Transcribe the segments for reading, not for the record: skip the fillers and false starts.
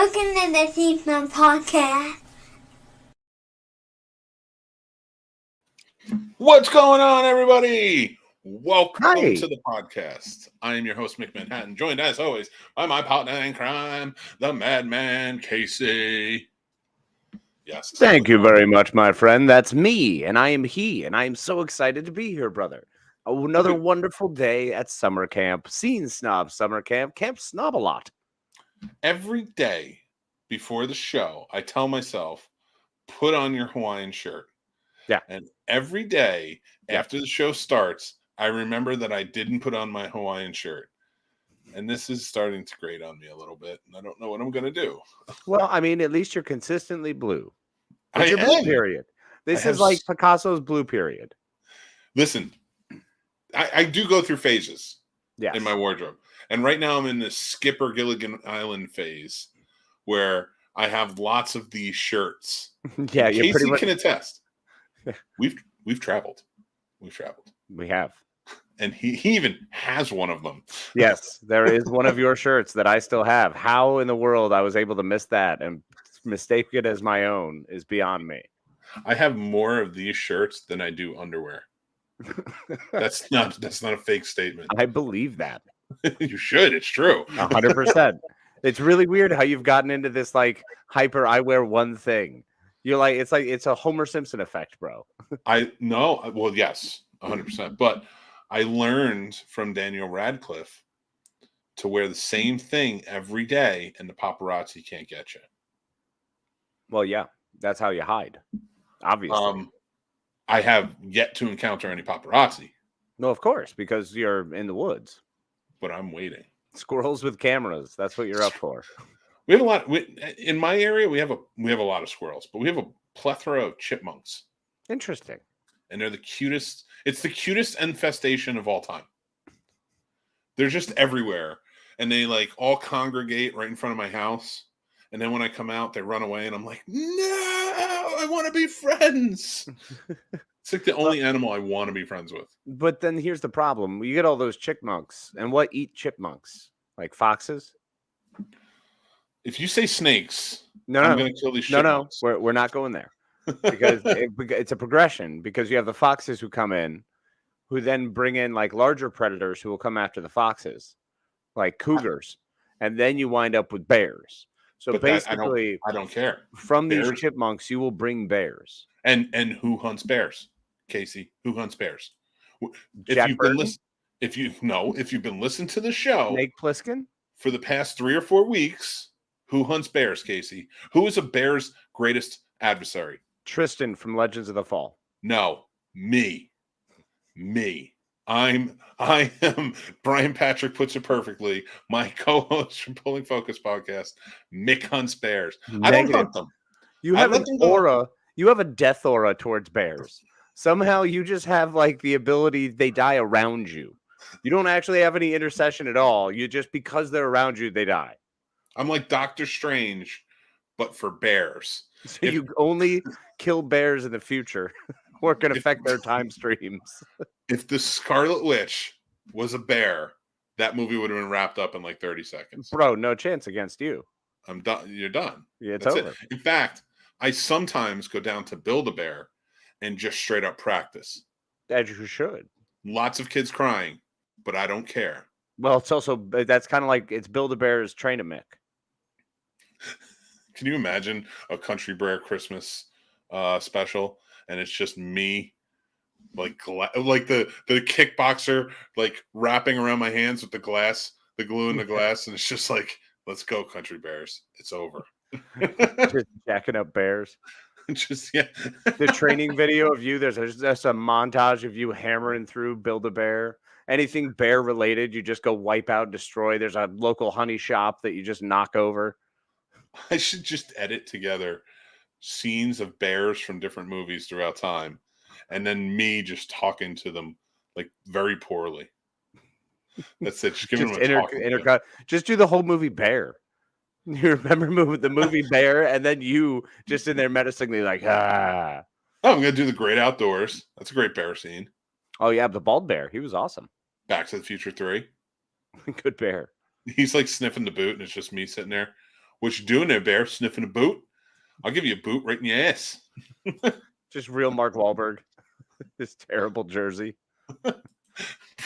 Welcome to the Scene Snobs Podcast. What's going on, everybody? Welcome Hi. to the podcast. I am your host, Mick Manhattan, joined as always by my partner in crime, the madman, Casey. Yes. Thank you very much, my friend. That's me, and I am he, and I am so excited to be here, brother. Another wonderful day at summer camp, Scene Snobs Summer Camp, Camp Snob-a-lot. Every day before the show, I tell myself, put on your Hawaiian shirt. Yeah. And every day after the show starts, I remember that I didn't put on my Hawaiian shirt. And this is starting to grate on me a little bit, and I don't know what I'm going to do. Well, I mean, at least you're consistently blue. I It's your blue am. period. This is like Picasso's blue period. Listen, I do go through phases Yes. in my wardrobe. And right now I'm in the Skipper Gilligan Island phase where I have lots of these shirts. Yeah, And you're Casey pretty much... can attest. We've traveled. We have. And he even has one of them. Yes, there is one of your shirts that I still have. How in the world I was able to miss that and mistake it as my own is beyond me. I have more of these shirts than I do underwear. That's not a fake statement. I believe that. You should. It's true. 100%. It's really weird how you've gotten into this like hyper. I wear one thing. You're like it's a Homer Simpson effect, bro. I know. Well, yes, 100%. But I learned from Daniel Radcliffe to wear the same thing every day, and the paparazzi can't get you. Well, yeah, that's how you hide. Obviously. I have yet to encounter any paparazzi. No, of course, because you're in the woods. But I'm waiting. Squirrels with cameras. That's what you're up for. We have a lot. In my area, we have a lot of squirrels, but we have a plethora of chipmunks. Interesting. And they're the cutest. It's the cutest infestation of all time. They're just everywhere, and they like all congregate right in front of my house. And then when I come out, they run away, and I'm like, no, I want to be friends. It's like the only animal I want to be friends with. But then here's the problem: you get all those chipmunks, and what eat chipmunks? Like foxes? If you say snakes, I'm going to kill these chipmunks. No, we're not going there because it's a progression. Because you have the foxes who come in, who then bring in like larger predators who will come after the foxes, like cougars, and then you wind up with bears. So basically, I don't care. From bears. These chipmunks, you will bring bears. And who hunts bears, Casey? Who hunts bears? If you've been listening to the show, Nate Plissken, for the past 3 or 4 weeks, who hunts bears, Casey? Who is a bear's greatest adversary? Tristan from Legends of the Fall. No, me. I am Brian Patrick puts it perfectly. My co-host from Pulling Focus podcast, Mick hunts bears. Negative. I don't hunt them. You have an aura. You have a death aura towards bears. Somehow you just have like the ability they die around you. You don't actually have any intercession at all. You just because they're around you, they die. I'm like Doctor Strange, but for bears. So you only kill bears in the future. Or can affect their time streams. If the Scarlet Witch was a bear, that movie would have been wrapped up in like 30 seconds. Bro, no chance against you. I'm done. You're done. Yeah, it's That's over. It. In fact, I sometimes go down to Build-A-Bear and just straight up practice. As you should. Lots of kids crying, but I don't care. Well, it's also, that's kind of like, it's Build-A-Bear's Train-A-Mick. Can you imagine a Country Bear Christmas special? And it's just me, like the kickboxer, like wrapping around my hands with the glue in the glass, and it's just like, let's go, Country Bears. It's over. Just jacking up bears. The training video of you. There's just a montage of you hammering through Build-A-Bear. Anything bear related, you just go wipe out, destroy. There's a local honey shop that you just knock over. I should just edit together scenes of bears from different movies throughout time, and then me just talking to them like very poorly. That's it. Just give them a just do the whole movie Bear. You remember the movie Bear, and then you just in there menacingly like, ah. Oh, I'm gonna do The Great Outdoors. That's a great bear scene. Oh yeah, the bald bear. He was awesome. Back to the Future 3. Good bear. He's like sniffing the boot, and it's just me sitting there. What you doing there, bear? Sniffing a boot? I'll give you a boot right in your ass. Just real Mark Wahlberg. This terrible jersey.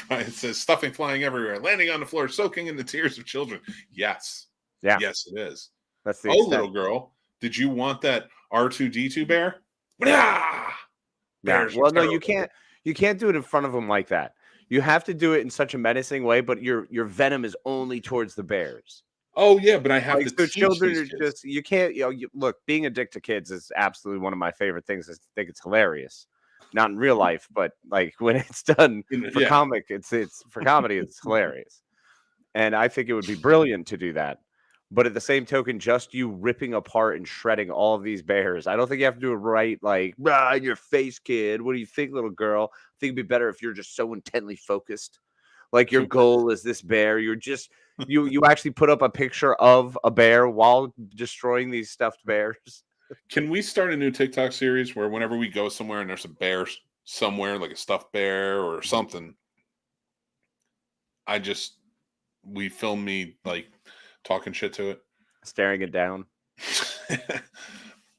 Brian says, stuffing flying everywhere, landing on the floor, soaking in the tears of children. Yes. Yeah. Yes, it is. That's the extent. Little girl, did you want that R2-D2 bear? Yeah. Well, no, you can't do it in front of them like that. You have to do it in such a menacing way, but your venom is only towards the bears. Oh yeah, but I have to teach children these are kids. just, you can't, look, being a dick to kids is absolutely one of my favorite things. I think it's hilarious. Not in real life, but like when it's done for comic, it's for comedy, it's hilarious. And I think it would be brilliant to do that. But at the same token, just you ripping apart and shredding all of these bears, I don't think you have to do it right. Like, in your face, kid. What do you think, little girl? I think it'd be better if you're just so intently focused. Like your goal is this bear. You're just you actually put up a picture of a bear while destroying these stuffed bears. Can we start a new TikTok series where whenever we go somewhere and there's a bear somewhere, like a stuffed bear or something, we film me like talking shit to it, staring it down.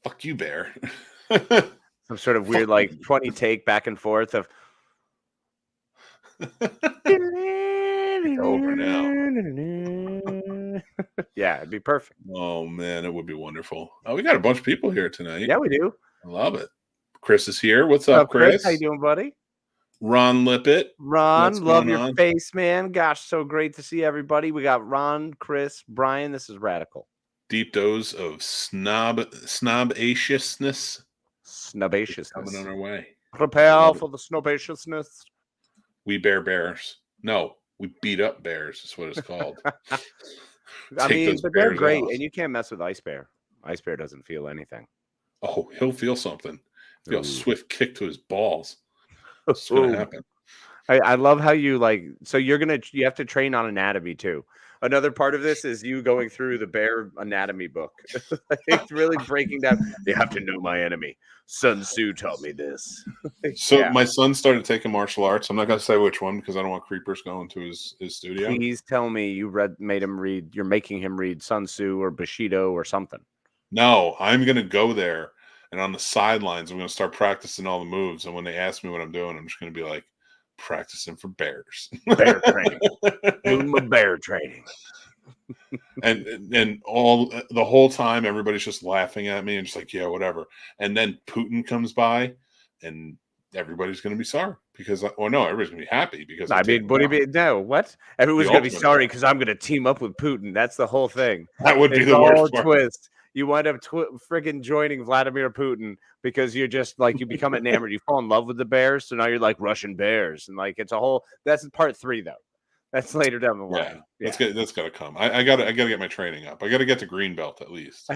Fuck you, bear. Some sort of weird like 20 take back and forth of it's over now. Yeah, it'd be perfect. Oh man, it would be wonderful. Oh, we got a bunch of people here tonight. Yeah, we do. I love it. Chris is here. What's up, Chris? How you doing, buddy? Ron Lippett. Ron, love your face, man. Gosh, so great to see everybody. We got Ron, Chris, Brian. This is radical. Deep dose of snobaciousness. Snobaciousness coming on our way. Prepare for the snobaciousness. We bear bears. No, we beat up bears. Is what it's called. I mean, but they're great, and you can't mess with Ice Bear. Ice Bear doesn't feel anything. Oh, he'll feel something. Feel a swift kick to his balls. What's going to happen? I love how you so you have to train on anatomy too. Another part of this is you going through the bear anatomy book. It's really breaking down. You have to know my enemy. Sun Tzu taught me this. So my son started taking martial arts. I'm not going to say which one because I don't want creepers going to his studio. Please tell me you're making him read Sun Tzu or Bushido or something. No, I'm going to go there. And on the sidelines, I'm going to start practicing all the moves. And when they ask me what I'm doing, I'm just going to be like, practicing for bears. Bear training. Doing my bear training. and the whole time, everybody's just laughing at me and just like, yeah, whatever. And then Putin comes by and everybody's going to be sorry because, everybody's going to be happy because. I mean, what? Everyone's going to be sorry because I'm going to team up with Putin. That's the whole thing. That would be the worst part. Twist. You wind up friggin' joining Vladimir Putin because you're just like, you become enamored. You fall in love with the bears. So now you're like Russian bears. And like, it's a whole, that's part 3 though. That's later down the line. Yeah. That's got to come. I gotta get my training up. I got to get to green belt at least.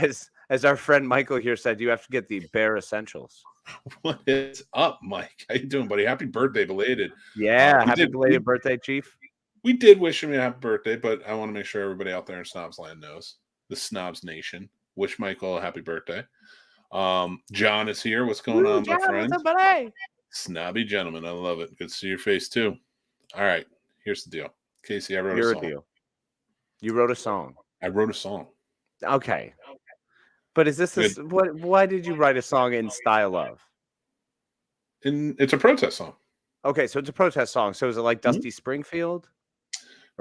As our friend Michael here said, you have to get the bear essentials. What is up, Mike? How you doing, buddy? Happy birthday, belated. Yeah. Happy belated birthday, Chief. We did wish him a happy birthday, but I want to make sure everybody out there in Snobs Land knows. The Snobs Nation. Wish Michael a happy birthday. John is here. What's going on, my friend? What's up, buddy? Snobby gentleman. I love it. Good to see your face, too. All right. Here's the deal. Casey, I wrote a song. You wrote a song. I wrote a song. Okay. But is this why did you write a song in style of? It's a protest song. Okay, so it's a protest song. So is it like Dusty Springfield?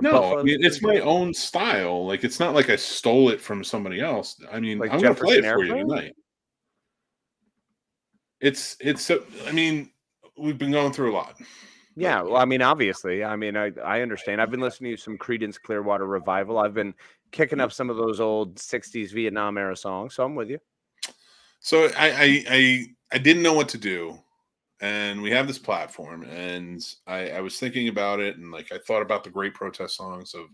No, I mean, it's my own style. Like, it's not like I stole it from somebody else. I mean, like I'm going to play it for you tonight. I mean, we've been going through a lot. Yeah, well, I mean, obviously. I mean, I understand. I've been listening to some Creedence Clearwater Revival. I've been kicking up some of those old 60s Vietnam era songs, so I'm with you. So I didn't know what to do. And we have this platform, and I was thinking about it, and like I thought about the great protest songs of,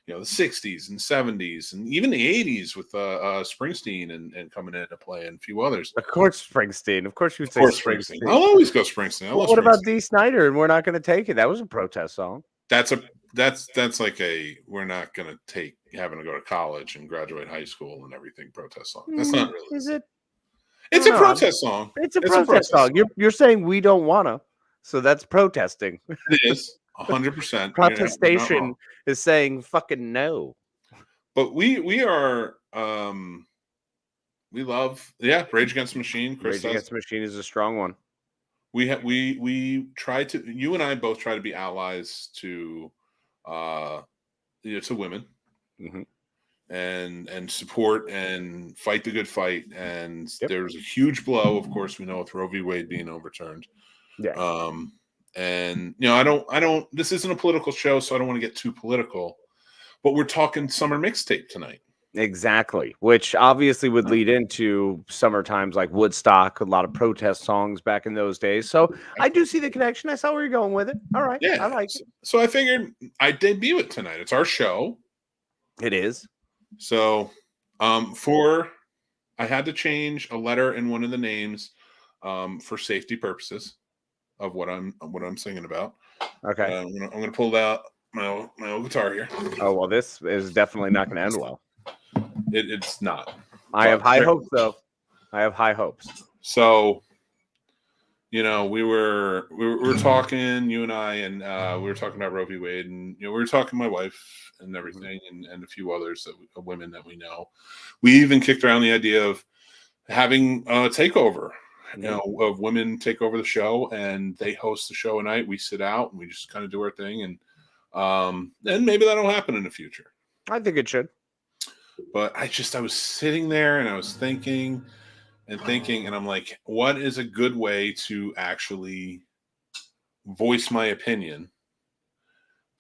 the 60s and 70s, and even the 80s with Springsteen and coming into play, and a few others. Of course, Springsteen. Of course, you'd say Springsteen. I'll always go Springsteen. What about Dee Snider? And We're Not Going to Take It. That was a protest song. That's like we're not going to take having to go to college and graduate high school and everything protest song. That's not really. Is it? It's a protest song. It's a protest song. You're saying we don't want to, so that's protesting. It is 100%. Protestation is saying fucking no. But we are we love Rage Against the Machine. Chris Rage Against the Machine is a strong one. We try to. You and I both try to be allies to to women. Mm-hmm. And support and fight the good fight. And there's a huge blow, of course, we know, with Roe v. Wade being overturned. Yeah. And I don't. This isn't a political show, so I don't want to get too political. But we're talking summer mixtape tonight. Exactly, which obviously would lead into summer times like Woodstock, a lot of protest songs back in those days. So I do see the connection. I saw where you're going with it. All right, yeah, I like it. So I figured I'd debut it tonight. It's our show. It is. So, I had to change a letter in one of the names, for safety purposes of what I'm singing about. Okay. I'm gonna pull out my old guitar here. Oh well, this is definitely not going to end well. It's not. I have high hopes, though. I have high hopes. So, we were talking, you and I, and we were talking about Roe v. Wade, and we were talking to my wife and everything, and a few others women that we know. We even kicked around the idea of having a takeover, of women take over the show, and they host the show at night. We sit out and we just kind of do our thing, and maybe that'll happen in the future. I think it should. But I was sitting there and I was thinking, and I'm like, what is a good way to actually voice my opinion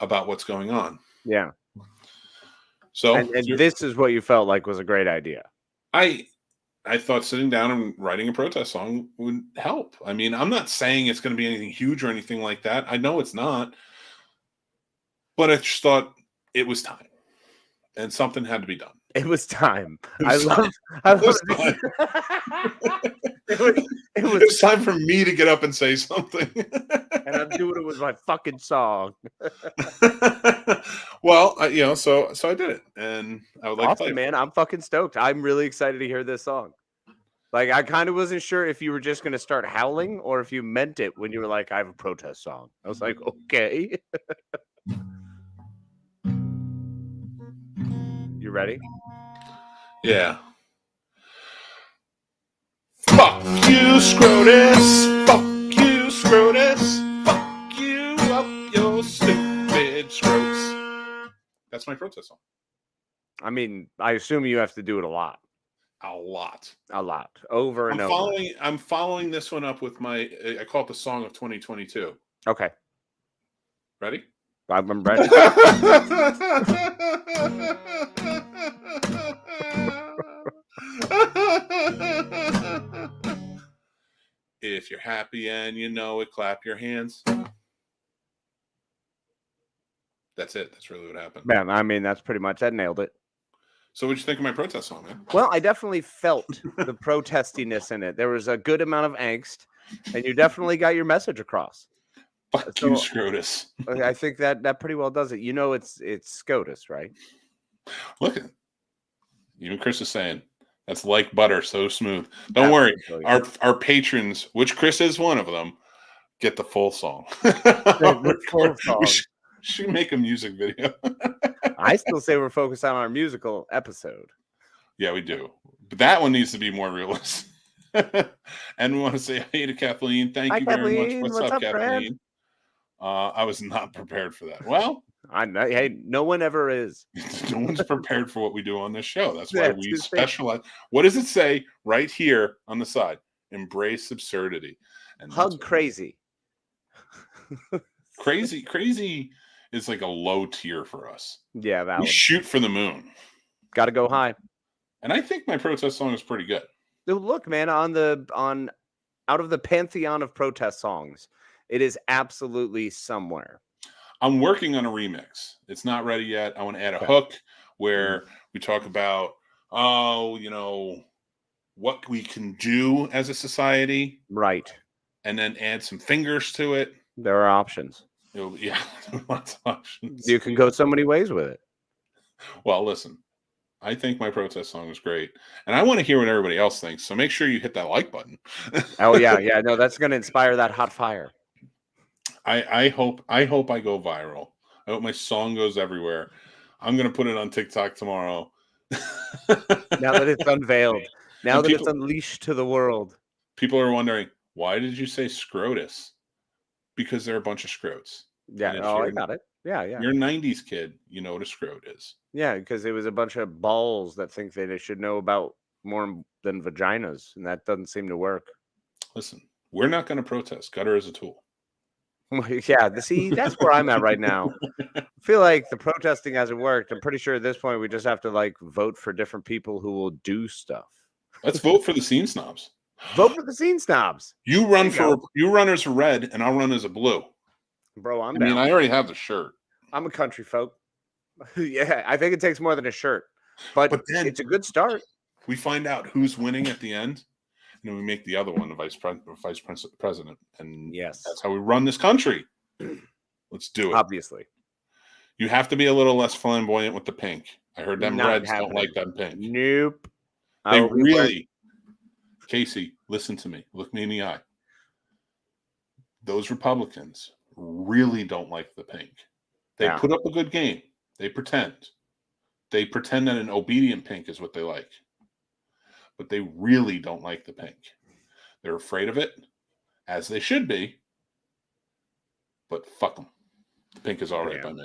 about what's going on? Yeah. So and this is what you felt like was a great idea. I thought sitting down and writing a protest song would help. I mean, I'm not saying it's going to be anything huge or anything like that. I know it's not. But I just thought it was time. And something had to be done. It was time. It was time for me to get up and say something. And I'm doing it with my fucking song. Well, so I did it, and I would like to play it. Man. I'm fucking stoked. I'm really excited to hear this song. Like, I kind of wasn't sure if you were just going to start howling or if you meant it when you were like, I have a protest song. I was like, okay. You ready? Yeah. Fuck you, Scrotus. Fuck you, Scrotus. Fuck you up your stupid scrotes. That's my protest song. I mean, I assume you have to do it a lot. A lot. Over and over. I'm following this one up with I call it the song of 2022. Okay. Ready? I'm ready. If you're happy and you know it, clap your hands. That's it. That's really what happened. Man, I mean, that's pretty much, that nailed it. So what'd you think of my protest song, man? Well, I definitely felt the protestiness in it. There was a good amount of angst, and you definitely got your message across. Fuck you, Scrotus. I think that pretty well does it. It's SCOTUS, right? Look, even Chris is saying that's like butter, so smooth. Don't worry, our patrons, which Chris is one of them, get the full song. We should make a music video. I still say we're focused on our musical episode. Yeah, we do, but that one needs to be more realistic. And we want to say hey to Kathleen. Thank you very much. What's up, Kathleen? I was not prepared for that. Well, I know. Hey, no one ever is. No one's prepared for what we do on this show. That's why we specialize. What does it say right here on the side? Embrace absurdity and hug crazy. Crazy is like a low tier for us. Yeah, valid. We shoot for the moon. Got to go high. And I think my protest song is pretty good. Look, man, out of the pantheon of protest songs, it is absolutely somewhere. I'm working on a remix. It's not ready yet. I want to add a hook where we talk about, what we can do as a society. Right. And then add some fingers to it. There are options. Yeah, lots of options. You can go so many ways with it. Well, listen, I think my protest song is great. And I want to hear what everybody else thinks. So make sure you hit that like button. Oh, yeah. Yeah, no, that's going to inspire that hot fire. I hope I go viral. I hope my song goes everywhere. I'm gonna put it on TikTok tomorrow. Now that it's unveiled, now And that it's unleashed to the world. People are wondering, why did you say scrotus? Because they're a bunch of scrotes. Yeah. And if Oh, I you're got it. Yeah. you're a 90s kid, you know what a scrote is. Yeah, because it was a bunch of balls that think they should know about more than vaginas, and that doesn't seem to work. Listen, we're not going to protest. Gutter is a tool. Yeah, see, that's where I'm at right now. I feel like the protesting hasn't worked. I'm pretty sure at this point we just have to like vote for different people who will do stuff. Let's vote for the Scene Snobs. Vote for the Scene Snobs. You run as a red, and I'll run as a blue. Bro, I mean, I already have the shirt. I'm a country folk. Yeah, I think it takes more than a shirt, but then it's a good start. We find out who's winning at the end, and then we make the other one the vice president. And yes, that's how we run this country. Let's do it. Obviously. You have to be a little less flamboyant with the pink. I heard them Reds don't like that pink. Nope. They really, Casey, listen to me. Look me in the eye. Those Republicans really don't like the pink. They put up a good game. They pretend. They pretend that an obedient pink is what they like. But they really don't like the pink. They're afraid of it, as they should be. But fuck them. The pink is all right by me.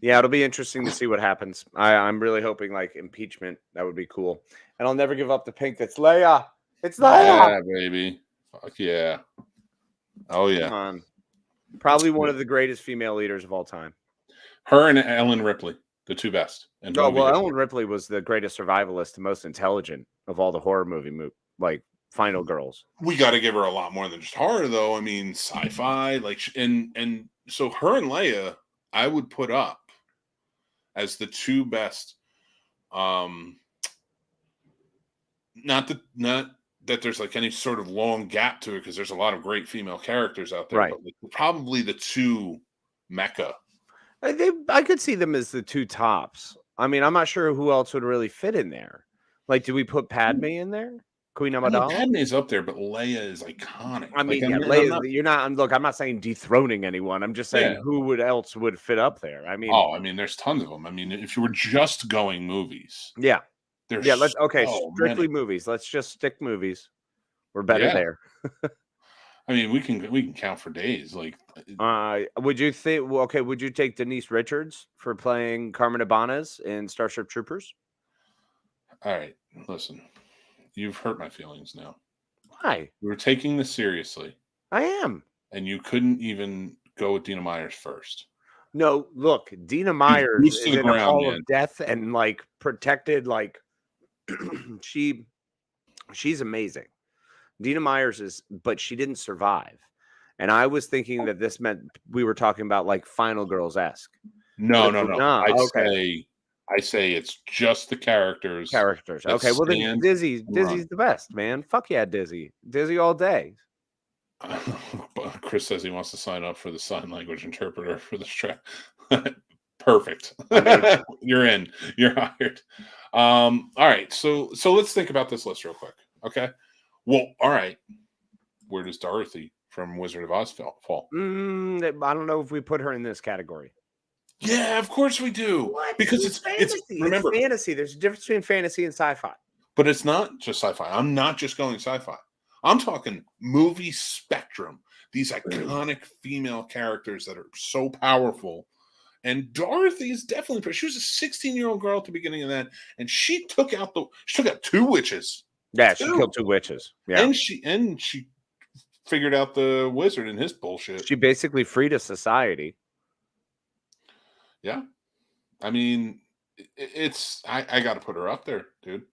Yeah, it'll be interesting to see what happens. I'm really hoping like impeachment. That would be cool. And I'll never give up the pink. That's Leia. It's Leia. Yeah, baby. Fuck yeah. Oh yeah. Come on. Probably one of the greatest female leaders of all time. Her and Ellen Ripley, the two best. And Ellen Ripley was the greatest survivalist, the most intelligent of all the horror movie like Final Girls. We got to give her a lot more than just horror, though. I mean, sci-fi, like, and so her and Leia, I would put up as the two best. Not that there's like any sort of long gap to it, because there's a lot of great female characters out there. Right. But like, probably the two mecca. I could see them as the two tops. I mean, I'm not sure who else would really fit in there. Like, do we put Padme in there? Queen Amidala? Padme's up there, but Leia is iconic. I mean, Leia, you're not. Look, I'm not saying dethroning anyone. I'm just saying who else would fit up there. I mean, there's tons of them. I mean, if you were just going movies, let's strictly movies. Let's just stick movies. We're better there. I mean, we can count for days. Like, would you think? Well, okay, would you take Denise Richards for playing Carmen Ibanez in Starship Troopers? All right, listen. You've hurt my feelings now. Why? We were taking this seriously. I am. And you couldn't even go with Dina Myers first. No, look, Dina Myers is in a hall of death and like protected. Like she's amazing. Dina Myers is, but she didn't survive. And I was thinking that this meant we were talking about like Final Girls-esque. No. I say it's just the characters. Okay, well then Dizzy's the best, man. Fuck yeah, Dizzy all day. Chris says he wants to sign up for the sign language interpreter for this track. Perfect. You're in. You're hired. All right. So let's think about this list real quick. Okay. Well, all right. Where does Dorothy from Wizard of Oz fall? I don't know if we put her in this category. Yeah, of course we do. What? Because it's remember, it's fantasy. There's a difference between fantasy and sci-fi. But it's not just sci-fi. I'm not just going sci-fi. I'm talking movie spectrum. These iconic female characters that are so powerful. And Dorothy is definitely. She was a 16-year-old girl at the beginning of that, and she took out two witches. Yeah, she killed two witches. Yeah, and she figured out the wizard and his bullshit. She basically freed a society. Yeah, I mean, it's I got to put her up there, dude.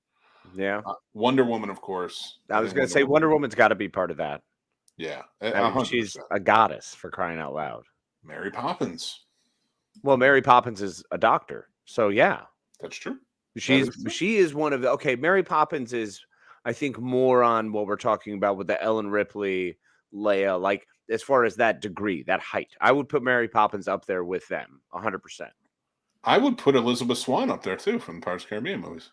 Yeah, Wonder Woman, of course. I was going to say Wonder Woman's got to be part of that. Yeah, I mean, she's a goddess, for crying out loud. Mary Poppins. Well, Mary Poppins is a doctor, so yeah, that's true. She is one of the Mary Poppins is, I think, more on what we're talking about with the Ellen Ripley, Leia, like as far as that degree, that height. I would put Mary Poppins up there with them, 100%. I would put Elizabeth Swann up there too from the Pirates of the Caribbean movies.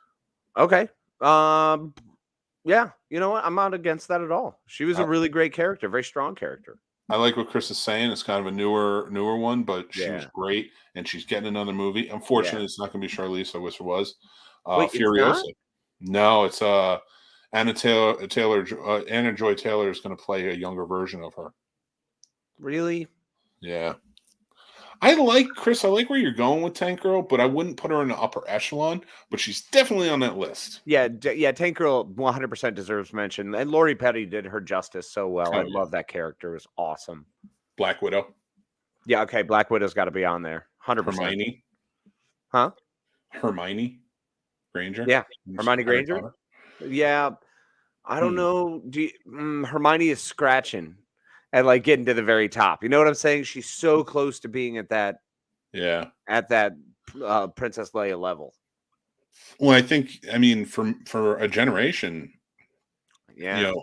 Okay. Yeah, you know what? I'm not against that at all. She was a really great character, very strong character. I like what Chris is saying. It's kind of a newer one, but she was great, and she's getting another movie. Unfortunately, it's not going to be Charlize. I wish it was. Wait, it's Furiosa. not? No, it's Anna Anna Joy Taylor is going to play a younger version of her. Really? Yeah. I like where you're going with Tank Girl, but I wouldn't put her in the upper echelon. But she's definitely on that list. Yeah, Tank Girl 100% deserves mention, and Lori Petty did her justice so well. I love that character; it was awesome. Black Widow. Yeah, okay, Black Widow's got to be on there. 100%. Hermione. Huh? Hermione Granger. Yeah, Hermione Granger. Yeah, I don't know. Hermione is scratching and like getting to the very top. You know what I'm saying? She's so close to being at that. Yeah. At that Princess Leia level. Well, I think for a generation, yeah,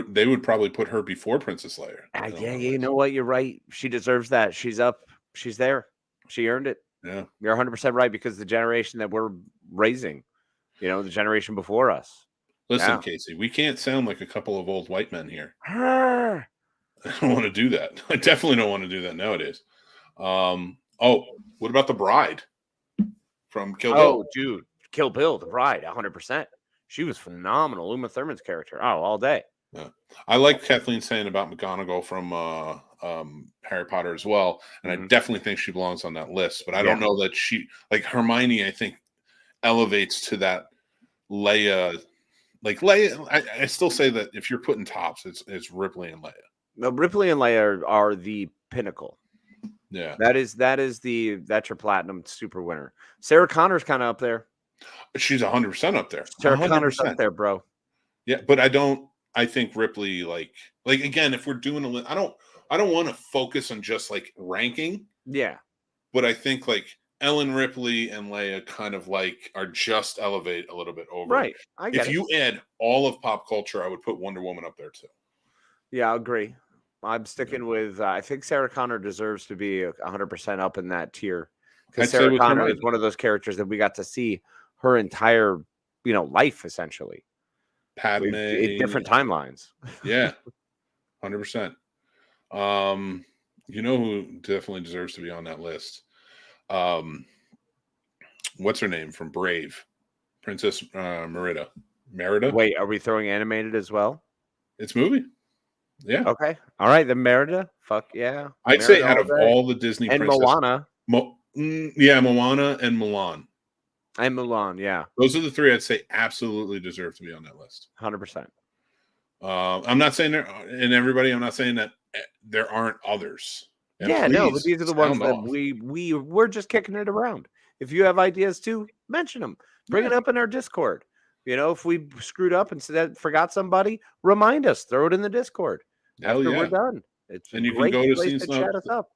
they would probably put her before Princess Leia. Yeah, you know what? You're right. She deserves that. She's up. She's there. She earned it. Yeah, you're 100% right because the generation that we're raising, the generation before us. Listen, Casey, we can't sound like a couple of old white men here. I don't want to do that. I definitely don't want to do that nowadays. What about the bride from Kill Bill? Oh, dude, Kill Bill, the bride, 100%. She was phenomenal. Uma Thurman's character. Oh, all day. Yeah. I like Kathleen saying about McGonagall from Harry Potter as well, and I definitely think she belongs on that list. But I don't know that she, like Hermione, I think elevates to that Leia. Like Leia, I still say that if you're putting tops, it's Ripley and Leia. No, Ripley and Leia are the pinnacle. Yeah, that's your platinum super winner. Sarah Connor's kind of up there. She's 100% up there. Sarah Connor's up there, bro. Yeah, but I think Ripley, like again, if we're doing a list, I don't want to focus on just like ranking. Yeah, but I think like Ellen Ripley and Leia kind of like are just elevate a little bit over. Right. If you add all of pop culture, I would put Wonder Woman up there too. Yeah, I agree. I'm sticking with. I think Sarah Connor deserves to be 100% up in that tier because Sarah Connor is one of those characters that we got to see her entire, life essentially. Padme in different timelines. Yeah, 100%. You know who definitely deserves to be on that list? What's her name from Brave? Princess Merida. Wait, are we throwing animated as well? It's movie. Yeah. Okay. All right. Then Merida. Fuck yeah. I'd say out of all the Disney and Moana. Moana and Mulan. And Mulan, yeah. Those are the three I'd say absolutely deserve to be on that list. 100%. I'm not saying I'm not saying that there aren't others. And yeah, no, but these are the ones that we're just kicking it around. If you have ideas too, mention them. Bring it up in our Discord. If we screwed up and forgot somebody, remind us. Throw it in the Discord after we're done. And you can go to Scene Snobs, chat us up.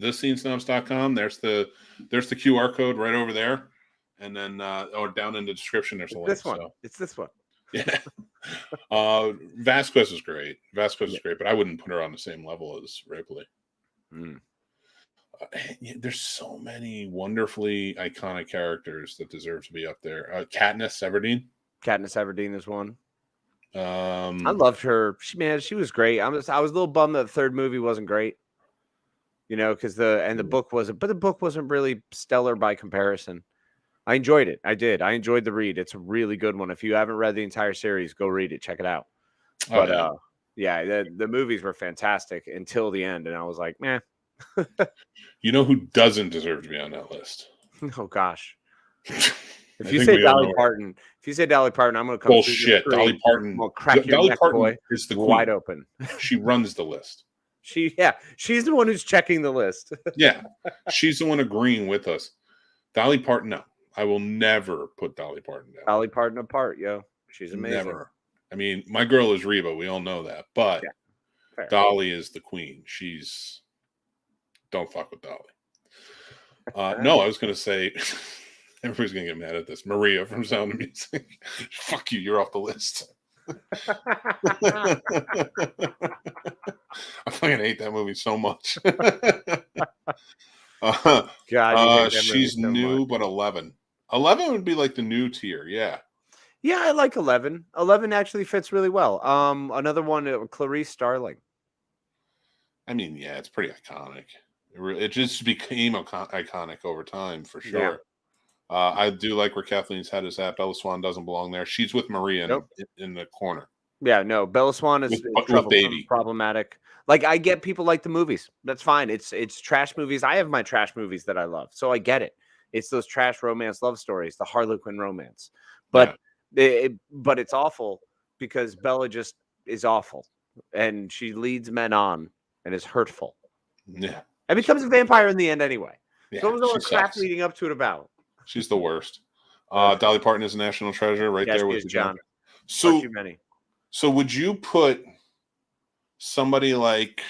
thescenesnobs.com. There's the QR code right over there, and then or down in the description there's a link. This one. So. It's this one. Yeah. Vasquez is great. Is great, but I wouldn't put her on the same level as Ripley. There's so many wonderfully iconic characters that deserve to be up there. Katniss Everdeen. Katniss Everdeen is one. I loved her. She was great. I was a little bummed that the third movie wasn't great. Because the book wasn't, but the book wasn't really stellar by comparison. I enjoyed it. I did. I enjoyed the read. It's a really good one. If you haven't read the entire series, go read it. Check it out. But the movies were fantastic until the end, and I was like, meh. You know who doesn't deserve to be on that list? Oh gosh. If you say Dolly Parton, I'm going to come. Bullshit. Dolly Parton. We'll crack your neck, boy. Is the wide open. She runs the list. She's the one who's checking the list. Yeah, she's the one agreeing with us. Dolly Parton, no, I will never put Dolly Parton down. Dolly Parton apart, yo. She's amazing. Never. I mean, my girl is Reba. We all know that, but Dolly is the queen. Don't fuck with Dolly. No, I was going to say. Everybody's going to get mad at this. Maria from Sound of Music. Fuck you. You're off the list. I fucking hate that movie so much. God, she's so new, but 11. 11 would be like the new tier. Yeah. Yeah, I like 11. 11 actually fits really well. Another one, Clarice Starling. I mean, yeah, it's pretty iconic. It just became iconic over time for sure. I do like where Kathleen's head is at. Bella Swan doesn't belong there. She's with Maria in the corner. Yeah, no, Bella Swan is with Baby. Problematic. Like, I get people like the movies. That's fine. It's trash movies. I have my trash movies that I love, so I get it. It's those trash romance love stories, the Harlequin romance. But but it's awful because Bella just is awful, and she leads men on and is hurtful. Yeah, and becomes a vampire in the end anyway. Yeah, So what was all the crap leading up to it about? She's the worst. Dolly Parton is a national treasure, right there with John. So too many. So would you put somebody like,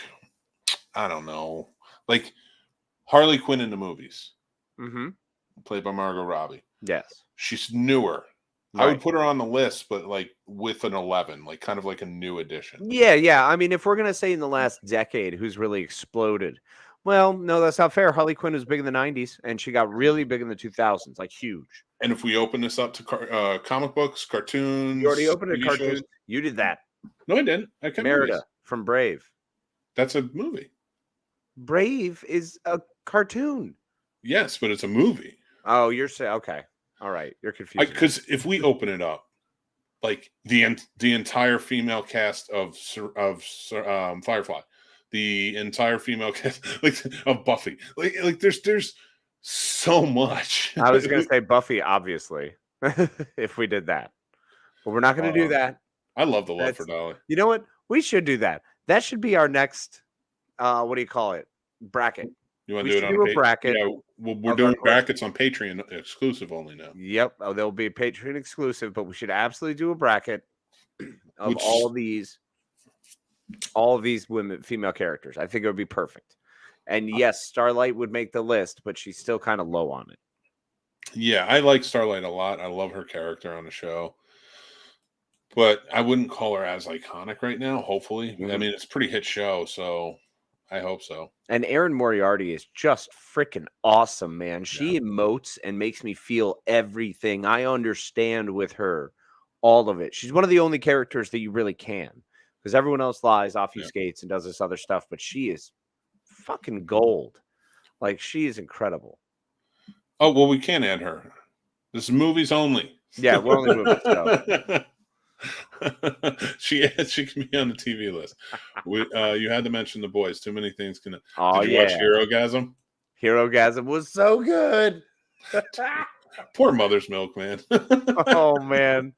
I don't know, like Harley Quinn in the movies, played by Margot Robbie? Yes, she's newer. Right. I would put her on the list, but like with an 11, like kind of like a new addition. Yeah. I mean, if we're gonna say in the last decade who's really exploded, well, no, that's not fair. Harley Quinn was big in the 90s, and she got really big in the 2000s, like huge. And if we open this up to comic books, cartoons, you already opened a cartoon. Shows. You did that. No, I didn't. I kept Merida movies. From Brave. That's a movie. Brave is a cartoon. Yes, but it's a movie. Oh, you're saying okay. All right, you're confused. Because if we open it up, like the entire female cast of Firefly, the entire female cast like of Buffy, like there's so much. I was gonna say Buffy, obviously, if we did that, but we're not gonna do that. I love the love for Dolly. You know what? We should do that. That should be our next. What do you call it? Bracket. You want to do it on a bracket? Yeah, we're doing brackets on Patreon exclusive only now. Yep. Oh, there'll be a Patreon exclusive, but we should absolutely do a bracket of all of these female characters. I think it would be perfect. And yes, Starlight would make the list, but she's still kind of low on it. Yeah, I like Starlight a lot. I love her character on the show. But I wouldn't call her as iconic right now, hopefully. I mean, it's a pretty hit show, so I hope so. And Erin Moriarty is just freaking awesome, man. She emotes and makes me feel everything. I understand with her all of it. She's one of the only characters that you really can, because everyone else lies, obfuscates, and does this other stuff. But she is fucking gold. Like, she is incredible. Oh, well, we can't add her. This is movies only. Yeah, we're only movies. So. She can be on the TV list. You had to mention The Boys. Too many things can. Oh, Did you watch Herogasm? Herogasm was so good. Poor Mother's Milk, man. Oh man.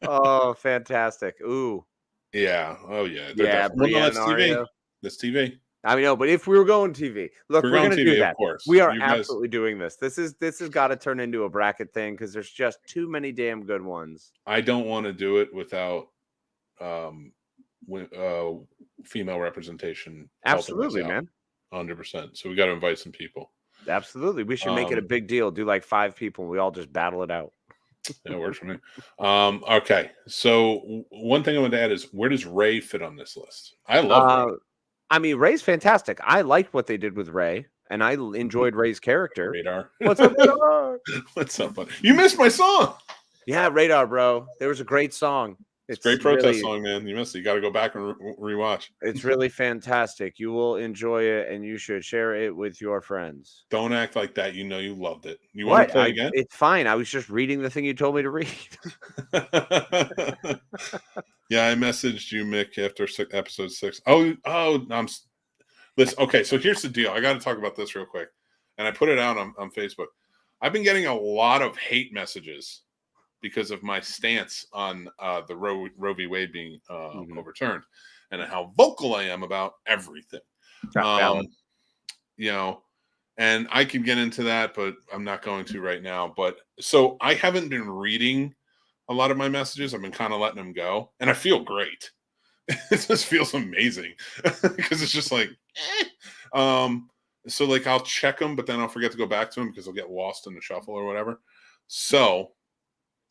Oh, fantastic. Ooh. Yeah. Oh yeah. That's TV. That's TV. I mean, no, but if we were going TV, look, we're going to do that. Of course. We are absolutely doing this. This has got to turn into a bracket thing because there's just too many damn good ones. I don't want to do it without female representation. Absolutely, man. 100%. So we got to invite some people. Absolutely. We should make it a big deal. Do like 5 people and we all just battle it out. That works for me. Okay. So one thing I want to add is, where does Ray fit on this list? I love Ray. I mean, Ray's fantastic. I liked what they did with Ray, and I enjoyed Ray's character. Radar. What's up, Radar? What's up, buddy? You missed my song. Yeah, Radar, bro. There was a great song. It's a great protest song, man. You missed it. You got to go back and rewatch. It's really fantastic. You will enjoy it, and you should share it with your friends. Don't act like that. You know you loved it. You want to play again? It's fine. I was just reading the thing you told me to read. Yeah, I messaged you, Mick, after episode 6. Listen. Okay, so here's the deal. I got to talk about this real quick, and I put it out on Facebook. I've been getting a lot of hate messages because of my stance on the Roe v. Wade being overturned, and how vocal I am about everything. You know, and I can get into that, but I'm not going to right now. But so I haven't been reading a lot of my messages. I've been kind of letting them go, and I feel great. It just feels amazing because it's just like, so like I'll check them, but then I'll forget to go back to them because they'll get lost in the shuffle or whatever. So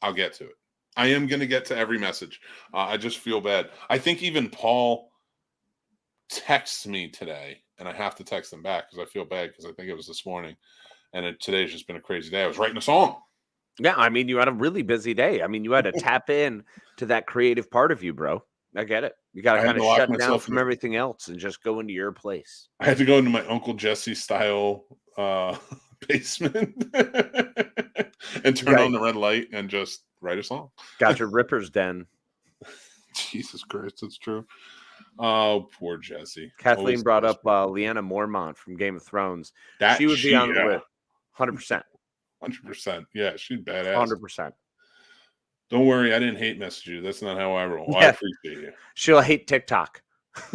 I'll get to it. I am going to get to every message. I just feel bad. I think even Paul texts me today, and I have to text him back because I feel bad because I think it was this morning, and today's just been a crazy day. I was writing a song. Yeah, I mean, you had a really busy day. I mean, you had to tap in to that creative part of you, bro. I get it. You got to kind of shut down from everything else and just go into your place. I had to go into my Uncle Jesse style basement. and turn on the red light and just write a song. Got your Ripper's Den. Jesus Christ, that's true. Oh, poor Jesse. Kathleen brought up Lyanna Mormont from Game of Thrones. She would be on the list. 100%. 100%. Yeah, she's badass. 100%. Don't worry, I didn't hate message you. That's not how I roll. I appreciate you. She'll hate TikTok.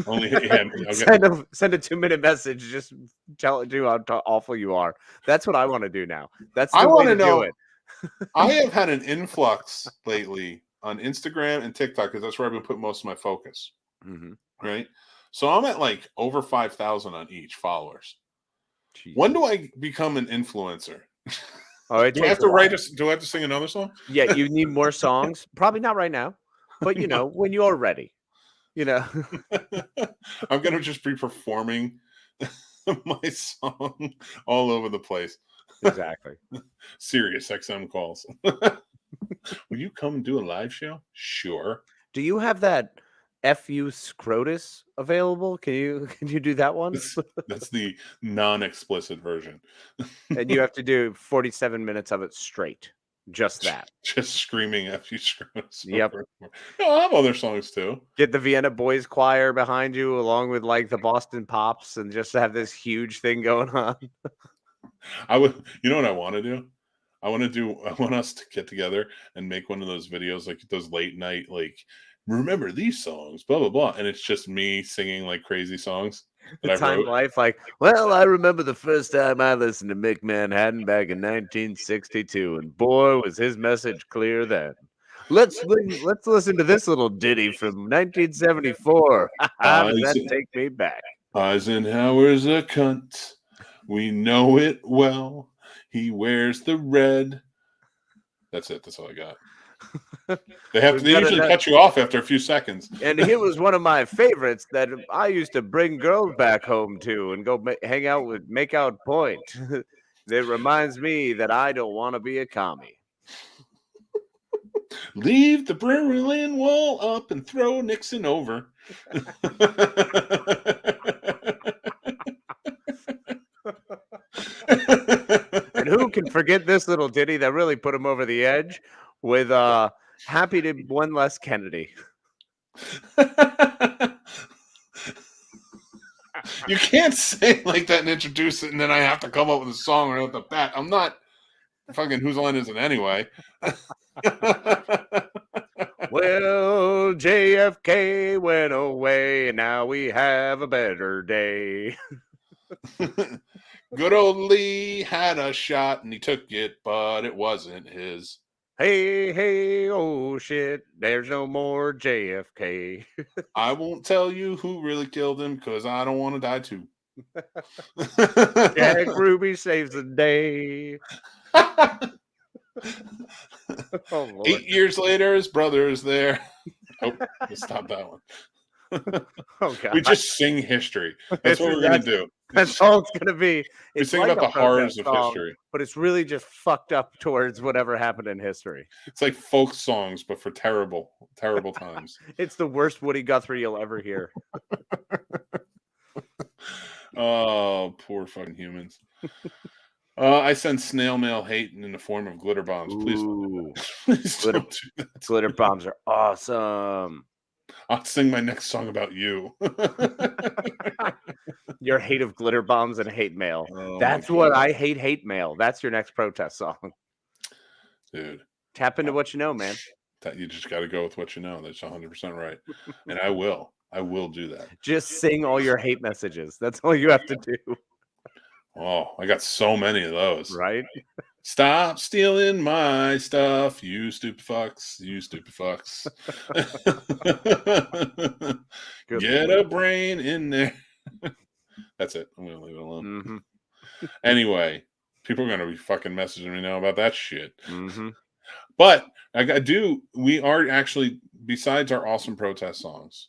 Only send a 2-minute message. Just tell you how awful you are. That's what I want to do now. That's the way to do it. I have had an influx lately on Instagram and TikTok because that's where I've been putting most of my focus. Mm-hmm. Right. So I'm at like over 5,000 on each followers. Jeez. When do I become an influencer? Oh, do I have to sing another song? Yeah, you need more songs. Probably not right now, but when you're ready. I'm gonna just be performing my song all over the place. Exactly. Sirius XM calls. Will you come and do a live show? Sure. Do you have that FU Scrotus available? Can you do that one? That's the non-explicit version. And you have to do 47 minutes of it straight. Just that. Just screaming FU Scrotus. Yep. I'll have other songs too. Get the Vienna Boys Choir behind you along with like the Boston Pops and just have this huge thing going on. You know what I want to do? I want us to get together and make one of those videos, like those late night, like, remember these songs, blah, blah, blah. And it's just me singing like crazy songs that I wrote. Life, like, well, I remember the first time I listened to Mick Manhattan back in 1962. And boy, was his message clear then. Let's listen to this little ditty from 1974. Does that take me back? Eisenhower's a cunt. We know it well. He wears the red. That's it. That's all I got. They usually cut you off after a few seconds. And he was one of my favorites that I used to bring girls back home to and go hang out with Make Out Point. That reminds me that I don't want to be a commie. Leave the Berlin Wall up and throw Nixon over. And who can forget this little ditty that really put him over the edge with Happy to One Less Kennedy. You can't say it like that and introduce it and then I have to come up with a song right off the bat. I'm not fucking Whose Line Is It Anyway? Well, JFK went away and now we have a better day. Good old Lee had a shot and he took it, but it wasn't his. Hey, oh shit, there's no more JFK. I won't tell you who really killed him because I don't want to die too. Jack Ruby saves the day. 8 years later, his brother is there. Oh, let's stop that one. Oh, God. We just sing history. That's what we're going to do. That's all it's going to be. We sing about the horrors of history. But it's really just fucked up towards whatever happened in history. It's like folk songs, but for terrible, terrible times. It's the worst Woody Guthrie you'll ever hear. Oh, poor fucking humans. I send snail mail hate in the form of glitter bombs. Please don't do that. Glitter bombs are awesome. I'll sing my next song about you. Your hate of glitter bombs and hate mail. Oh, that's what I hate mail. That's your next protest song. Dude. Tap into what you know, man. You just got to go with what you know. That's 100% right. And I will do that. Just sing all your hate messages. That's all you have to do. Oh, I got so many of those. Right? Stop stealing my stuff, you stupid fucks. You stupid fucks. Get a brain in there. That's it. I'm going to leave it alone. Mm-hmm. Anyway, people are going to be fucking messaging me now about that shit. Mm-hmm. But we are actually, besides our awesome protest songs,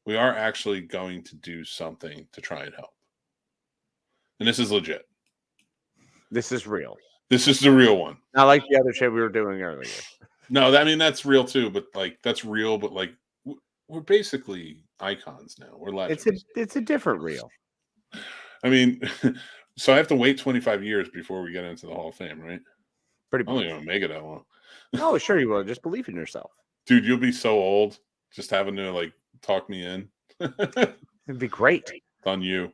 we are actually going to do something to try and help. And this is legit. This is real. This is the real one. Not like the other shit we were doing earlier. No, that's real too. But that's real. But we're basically icons now. We're legends. It's a different real. I mean, so I have to wait 25 years before we get into the Hall of Fame, right? Pretty I don't much. even make it that long. No, sure you will. Just believe in yourself. Dude, you'll be so old just having to like talk me in. It'd be great. It's on you.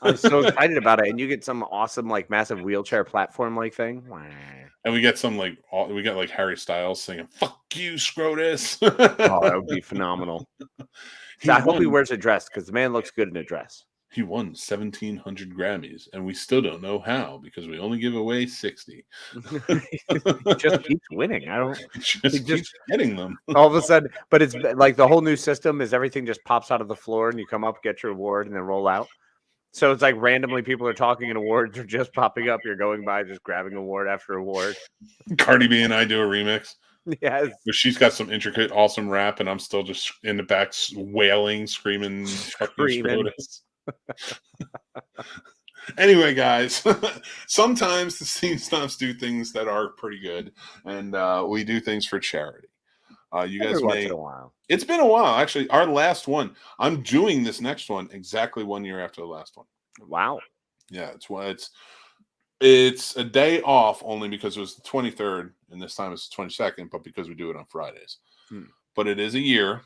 I'm so excited about it. And you get some awesome, like, massive wheelchair platform like thing. And we get some like we got like Harry Styles singing "Fuck you, Scrotus." Oh, that would be phenomenal. So I hope he wears a dress because the man looks good in a dress. He won 1,700 Grammys, and we still don't know how because we only give away 60. He just keeps winning. I don't. He just keeps getting them. All of a sudden, but it's like the whole new system is everything just pops out of the floor and you come up, get your award, and then roll out. So it's like randomly people are talking and awards are just popping up. You're going by, just grabbing award after award. Cardi B and I do a remix. Yes. But she's got some intricate, awesome rap, and I'm still just in the back wailing, screaming, Screaming. Anyway, guys, sometimes the Scene Snobs do things that are pretty good, and we do things for charity. You guys may. A while. It's been a while, actually. Our last one. I'm doing this next one exactly 1 year after the last one. Wow. Yeah, it's a day off only because it was the 23rd, and this time it's the 22nd, but because we do it on Fridays. But it is a year.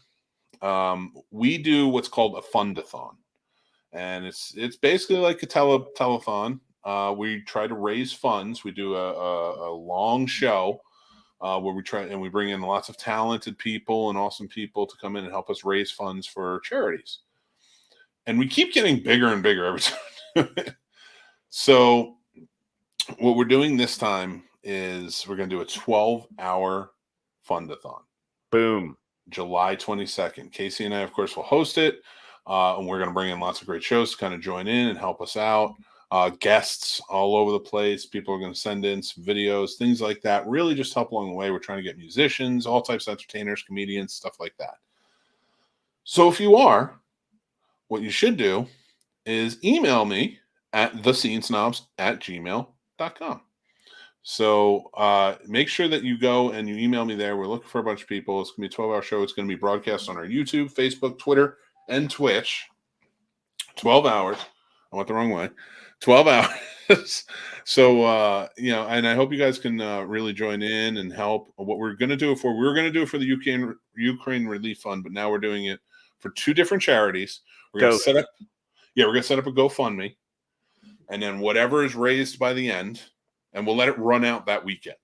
We do what's called a fundathon, and it's basically like a telethon. We try to raise funds. We do a long show where we try and we bring in lots of talented people and awesome people to come in and help us raise funds for charities. And we keep getting bigger and bigger every time. So what we're doing this time is we're going to do a 12-hour fundathon. Boom. July 22nd. Casey and I, of course, will host it. And we're going to bring in lots of great shows to kind of join in and help us out. Guests all over the place. People are going to send in some videos, things like that. Really just help along the way. We're trying to get musicians, all types of entertainers, comedians, stuff like that. So if you are, what you should do is email me at thescenesnobs@gmail.com. So make sure that you go and you email me there. We're looking for a bunch of people. It's going to be a 12-hour show. It's going to be broadcast on our YouTube, Facebook, Twitter, and Twitch. 12 hours. I went the wrong way. 12 hours. So, and I hope you guys can really join in and help. What we're going to do we were going to do it for the Ukraine Relief Fund, but now we're doing it for two different charities. We're going to set up a GoFundMe, and then whatever is raised by the end, and we'll let it run out that weekend.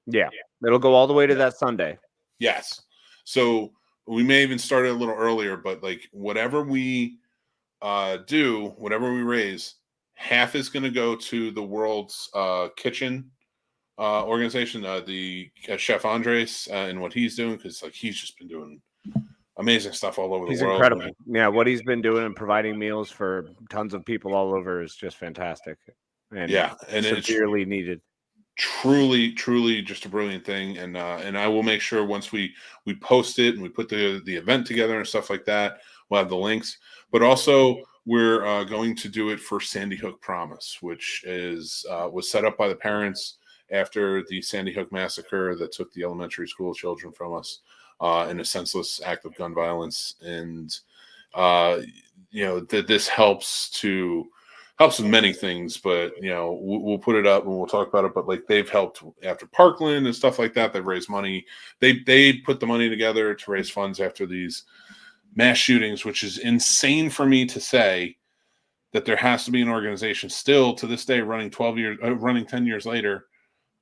Yeah. It'll go all the way to that Sunday. Yes. So we may even start it a little earlier, but like whatever we do, whatever we raise, half is going to go to the World's Kitchen organization, the Chef Andres, and what he's doing, because like he's just been doing amazing stuff all over the world. He's incredible. Yeah, what he's been doing and providing meals for tons of people all over is just fantastic. And and severely needed. Truly just a brilliant thing. And I will make sure once we post it and we put the event together and stuff like that, we'll have the links. But also we're going to do it for Sandy Hook Promise, which was set up by the parents after the Sandy Hook massacre that took the elementary school children from us in a senseless act of gun violence. And this helps with many things, but we'll put it up and we'll talk about it. But like they've helped after Parkland and stuff like that. They've raised money. They put the money together to raise funds after these mass shootings, which is insane for me to say that there has to be an organization still to this day running 10 years later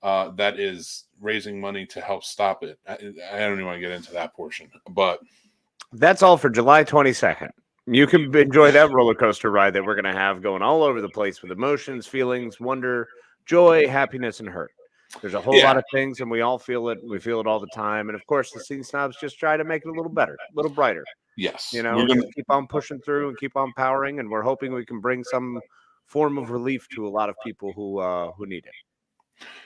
that is raising money to help stop it. I don't even want to get into that portion, but that's all for July 22nd. You can enjoy that roller coaster ride that we're going to have going all over the place with emotions, feelings, wonder, joy, happiness, and hurt. There's a whole lot of things, and we all feel it. We feel it all the time. And, of course, the Scene Snobs just try to make it a little better, a little brighter. Yes. We're going to keep on pushing through and keep on powering, and we're hoping we can bring some form of relief to a lot of people who need it.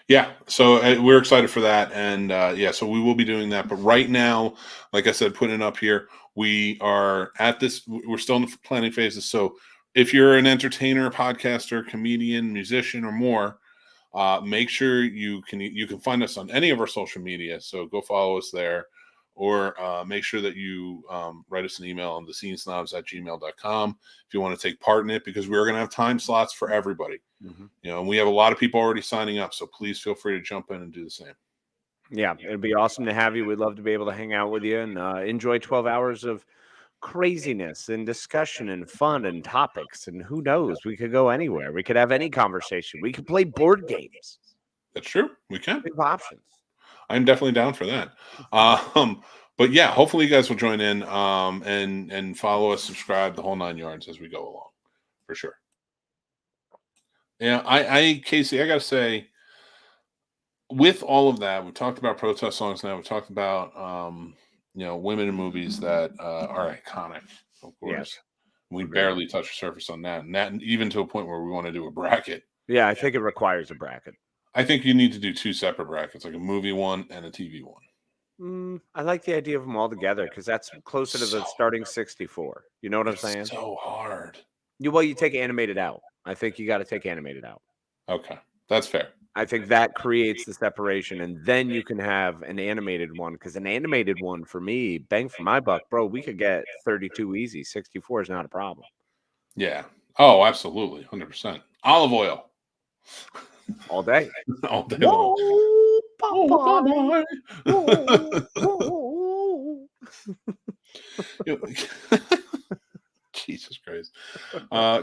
Yeah, so we're excited for that, and so we will be doing that. But right now, like I said, putting it up here, we are at this. We're still in the planning phases. So if you're an entertainer, podcaster, comedian, musician, or more, make sure you can find us on any of our social media. So go follow us there. or make sure that you write us an email on thescenesnobs@gmail.com if you want to take part in it, because we're going to have time slots for everybody. And we have a lot of people already signing up, so please feel free to jump in and do the same. Yeah, it'd be awesome to have you. We'd love to be able to hang out with you and enjoy 12 hours of craziness and discussion and fun and topics. And who knows, we could go anywhere. We could have any conversation. We could play board games. That's true. We can. We have options. I'm definitely down for that. But yeah, hopefully you guys will join in and follow us, subscribe, the whole 9 yards as we go along, for sure. Yeah, Casey, I gotta say, with all of that, we've talked about protest songs now. We've talked about women in movies that are iconic, of course. Yes. We barely touched the surface on that, and that even to a point where we want to do a bracket. Yeah, I think it requires a bracket. I think you need to do 2 separate brackets, like a movie one and a TV one. I like the idea of them all together because that's closer to the starting 64. You know what I'm saying? So hard. You take animated out. I think you got to take animated out. Okay, that's fair. I think that creates the separation, and then you can have an animated one, because an animated one, for me, bang for my buck, bro, we could get 32 easy. 64 is not a problem. Yeah. Oh, absolutely. 100%. Olive oil. All day. All day long. Oh, Jesus Christ.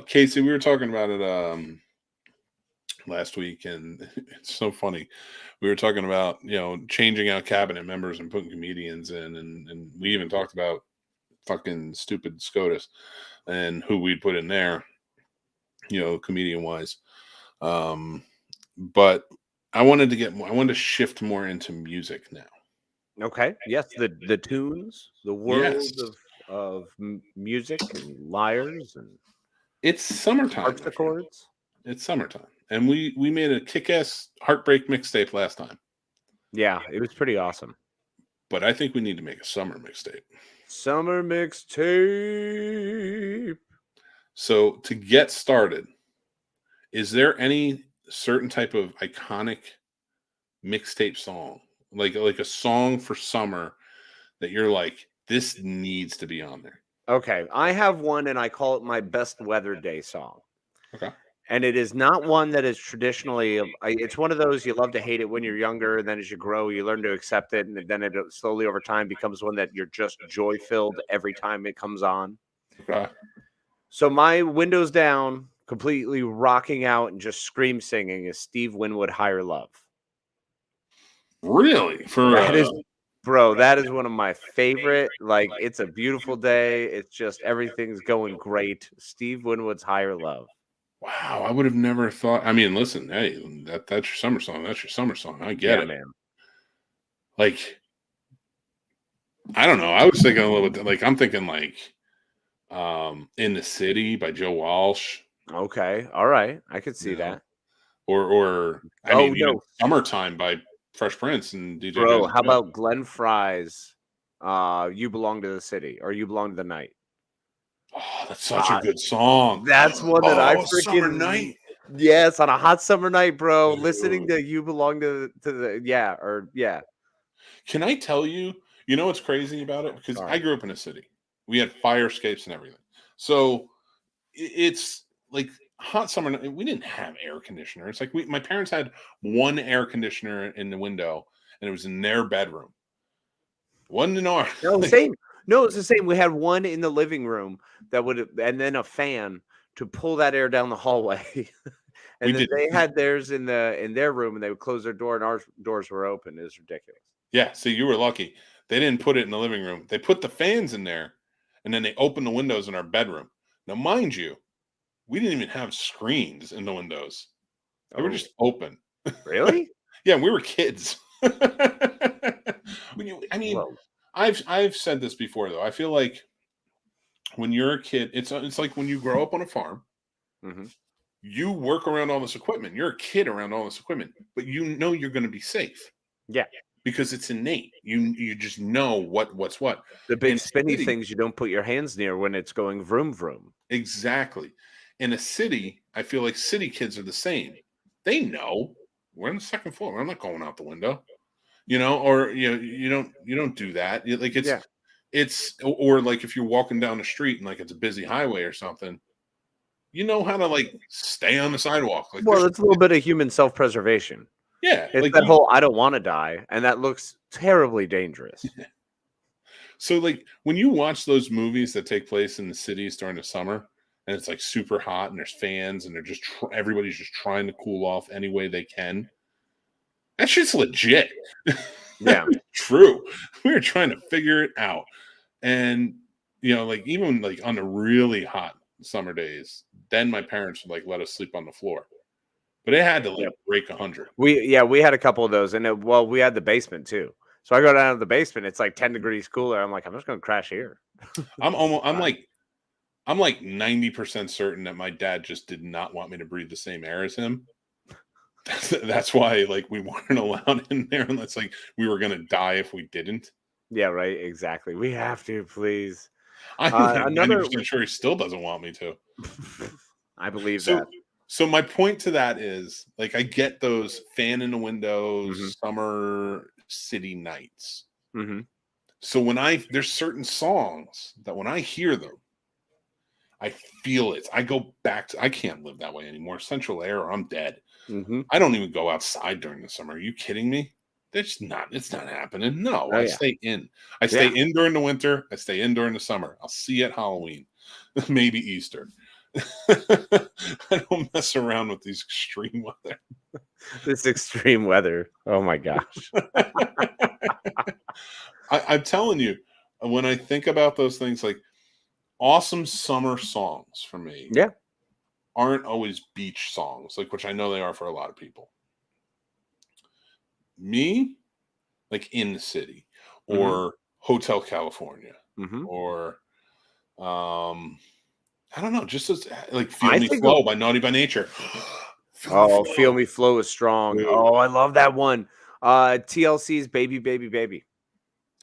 Casey, we were talking about it last week, and it's so funny. We were talking about changing out cabinet members and putting comedians in, and we even talked about fucking stupid SCOTUS and who we'd put in there, comedian wise. But I wanted to shift more into music now. Okay. Yes, the tunes, the world of music and lyres and it's summertime. Harpsichords. It's summertime, and we made a kick-ass heartbreak mixtape last time. Yeah, it was pretty awesome. But I think we need to make a summer mixtape. Summer mixtape. So to get started, is there any certain type of iconic mixtape song, like a song for summer that you're like, this needs to be on there? Okay, I have one, and I call it my best weather day song. Okay. And it is not one that is traditionally, it's one of those you love to hate it when you're younger, and then as you grow, you learn to accept it, and then it slowly over time becomes one that you're just joy-filled every time it comes on. Okay. So my windows down, completely rocking out and just scream singing is Steve Winwood, Higher Love. Really? Bro, that is one of my favorite. Like, it's a beautiful day. It's just everything's going great. Steve Winwood's Higher Love. Wow, I would have never thought. I mean, listen, hey, that's your summer song. That's your summer song. I get it, man. Like, I don't know. I was thinking a little bit like I'm thinking like In the City by Joe Walsh. Okay, all right, I could see that. Or I mean, even Summertime by Fresh Prince and DJ. Bro, how about Glenn Fry's You Belong to the City or You Belong to the Night? Oh, that's such a good song. That's one that I freaking Summer Night. Yes, on a hot summer night, bro. Listening to You Belong to the Can I tell you? You know what's crazy about it? Because I grew up in a city. We had fire escapes and everything. So it's like hot summer night. We didn't have air conditioner. It's like my parents had one air conditioner in the window, and it was in their bedroom. Wasn't in ours. No, same. No, it's the same. We had one in the living room and then a fan to pull that air down the hallway. And then they had theirs in their room, and they would close their door, and our doors were open. It was ridiculous. Yeah, so you were lucky. They didn't put it in the living room. They put the fans in there, and then they opened the windows in our bedroom. Now, mind you, we didn't even have screens in the windows. They were just open. Really? Yeah, we were kids. I mean, I've said this before, though. I feel like when you're a kid, it's like when you grow up on a farm, you work around all this equipment. You're a kid around all this equipment, but you know you're going to be safe. Yeah. Because it's innate. You just know what's what. The big spinny things you don't put your hands near when it's going vroom vroom. Exactly. In a city, I feel like city kids are the same. They know we're on the second floor. I'm not going out the window. or you don't do that. Like it's or like if you're walking down the street and like it's a busy highway or something, you know how to like stay on the sidewalk. Like Well, it's a little bit of human self-preservation. yeah, It's like that whole I don't want to die, and that looks terribly dangerous. So like when you watch those movies that take place in the cities during the summer and it's like super hot and there's fans and they're just everybody's just trying to cool off any way they can. That shit's legit. Yeah. True. We were trying to figure it out. And like even like on the really hot summer days, then my parents would like let us sleep on the floor. But it had to like break 100. We had a couple of those, and we had the basement too. So I go down to the basement, it's like 10 degrees cooler. I'm like, I'm just gonna crash here. I'm like 90% certain that my dad just did not want me to breathe the same air as him. That's why like we weren't allowed in there, and that's like we were gonna die if we didn't. Yeah, right. Exactly. We have to, please. I'm like 90% sure he still doesn't want me to. I believe that. So my point to that is like I get those fan in the windows summer city nights. So there's certain songs that when I hear them, I feel it. I go back to I can't live that way anymore. Central air or I'm dead. I don't even go outside during the summer. Are you kidding me? It's not happening. No, I stay in. I stay in during the winter. I stay in during the summer. I'll see you at Halloween, maybe Easter. I don't mess around with these extreme weather. This extreme weather. Oh my gosh. I'm telling you, when I think about those things, like awesome summer songs for me, aren't always beach songs, like which I know they are for a lot of people. Me, like in the city, or Hotel California, or I don't know, just as like Feel Me Flow by Naughty by Nature. Feel Me Flow is strong. Dude. Oh, I love that one. TLC's Baby, Baby, Baby.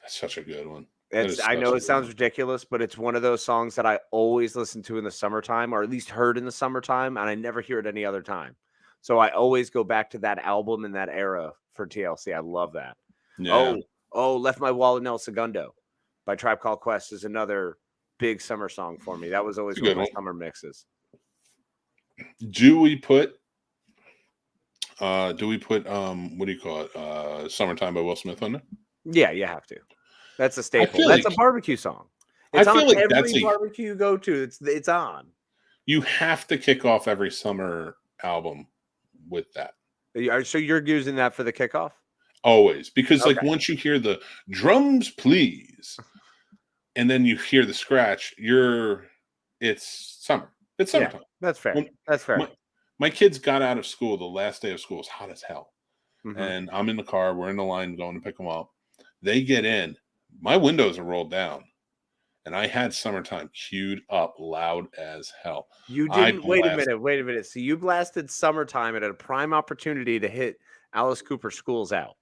That's such a good one. I know it sounds ridiculous, but it's one of those songs that I always listen to in the summertime, or at least heard in the summertime, and I never hear it any other time. So I always go back to that album and that era for TLC. I love that. Yeah. Oh, Left My Wallet in El Segundo by Tribe Called Quest is another big summer song for me. That was always one of my summer mixes. Do we put what do you call it? Summertime by Will Smith on there? Yeah, you have to. That's a staple. That's a barbecue song. It's on like every barbecue you go to. It's on. You have to kick off every summer album with that. So you're using that for the kickoff? Always. Because like once you hear the drums, please, and then you hear the scratch, it's summer. It's summertime. Yeah, that's fair. That's fair. My kids got out of school. The last day of school was hot as hell. And I'm in the car. We're in the line going to pick them up. They get in. My windows are rolled down. And I had Summertime queued up loud as hell. You didn't. Wait a minute. So you blasted Summertime at a prime opportunity to hit Alice Cooper's School's Out.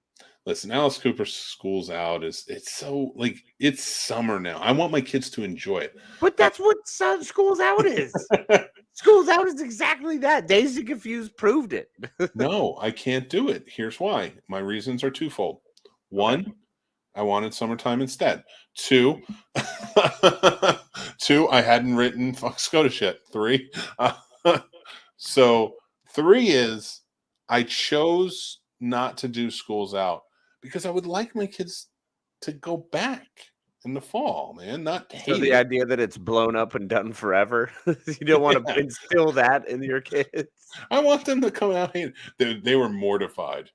Listen, Alice Cooper's School's Out it's so like it's summer now. I want my kids to enjoy it. But that's what School's Out is. School's Out is exactly that. Dazed and Confused proved it. No, I can't do it. Here's why. My reasons are twofold. One, I wanted Summertime instead. Two, I hadn't written Fuck Scottish yet. Three. So 3 is I chose not to do School's Out because I would like my kids to go back in the fall, man. Not so the idea that it's blown up and done forever. You don't want to instill that in your kids. I want them to come out. They were mortified.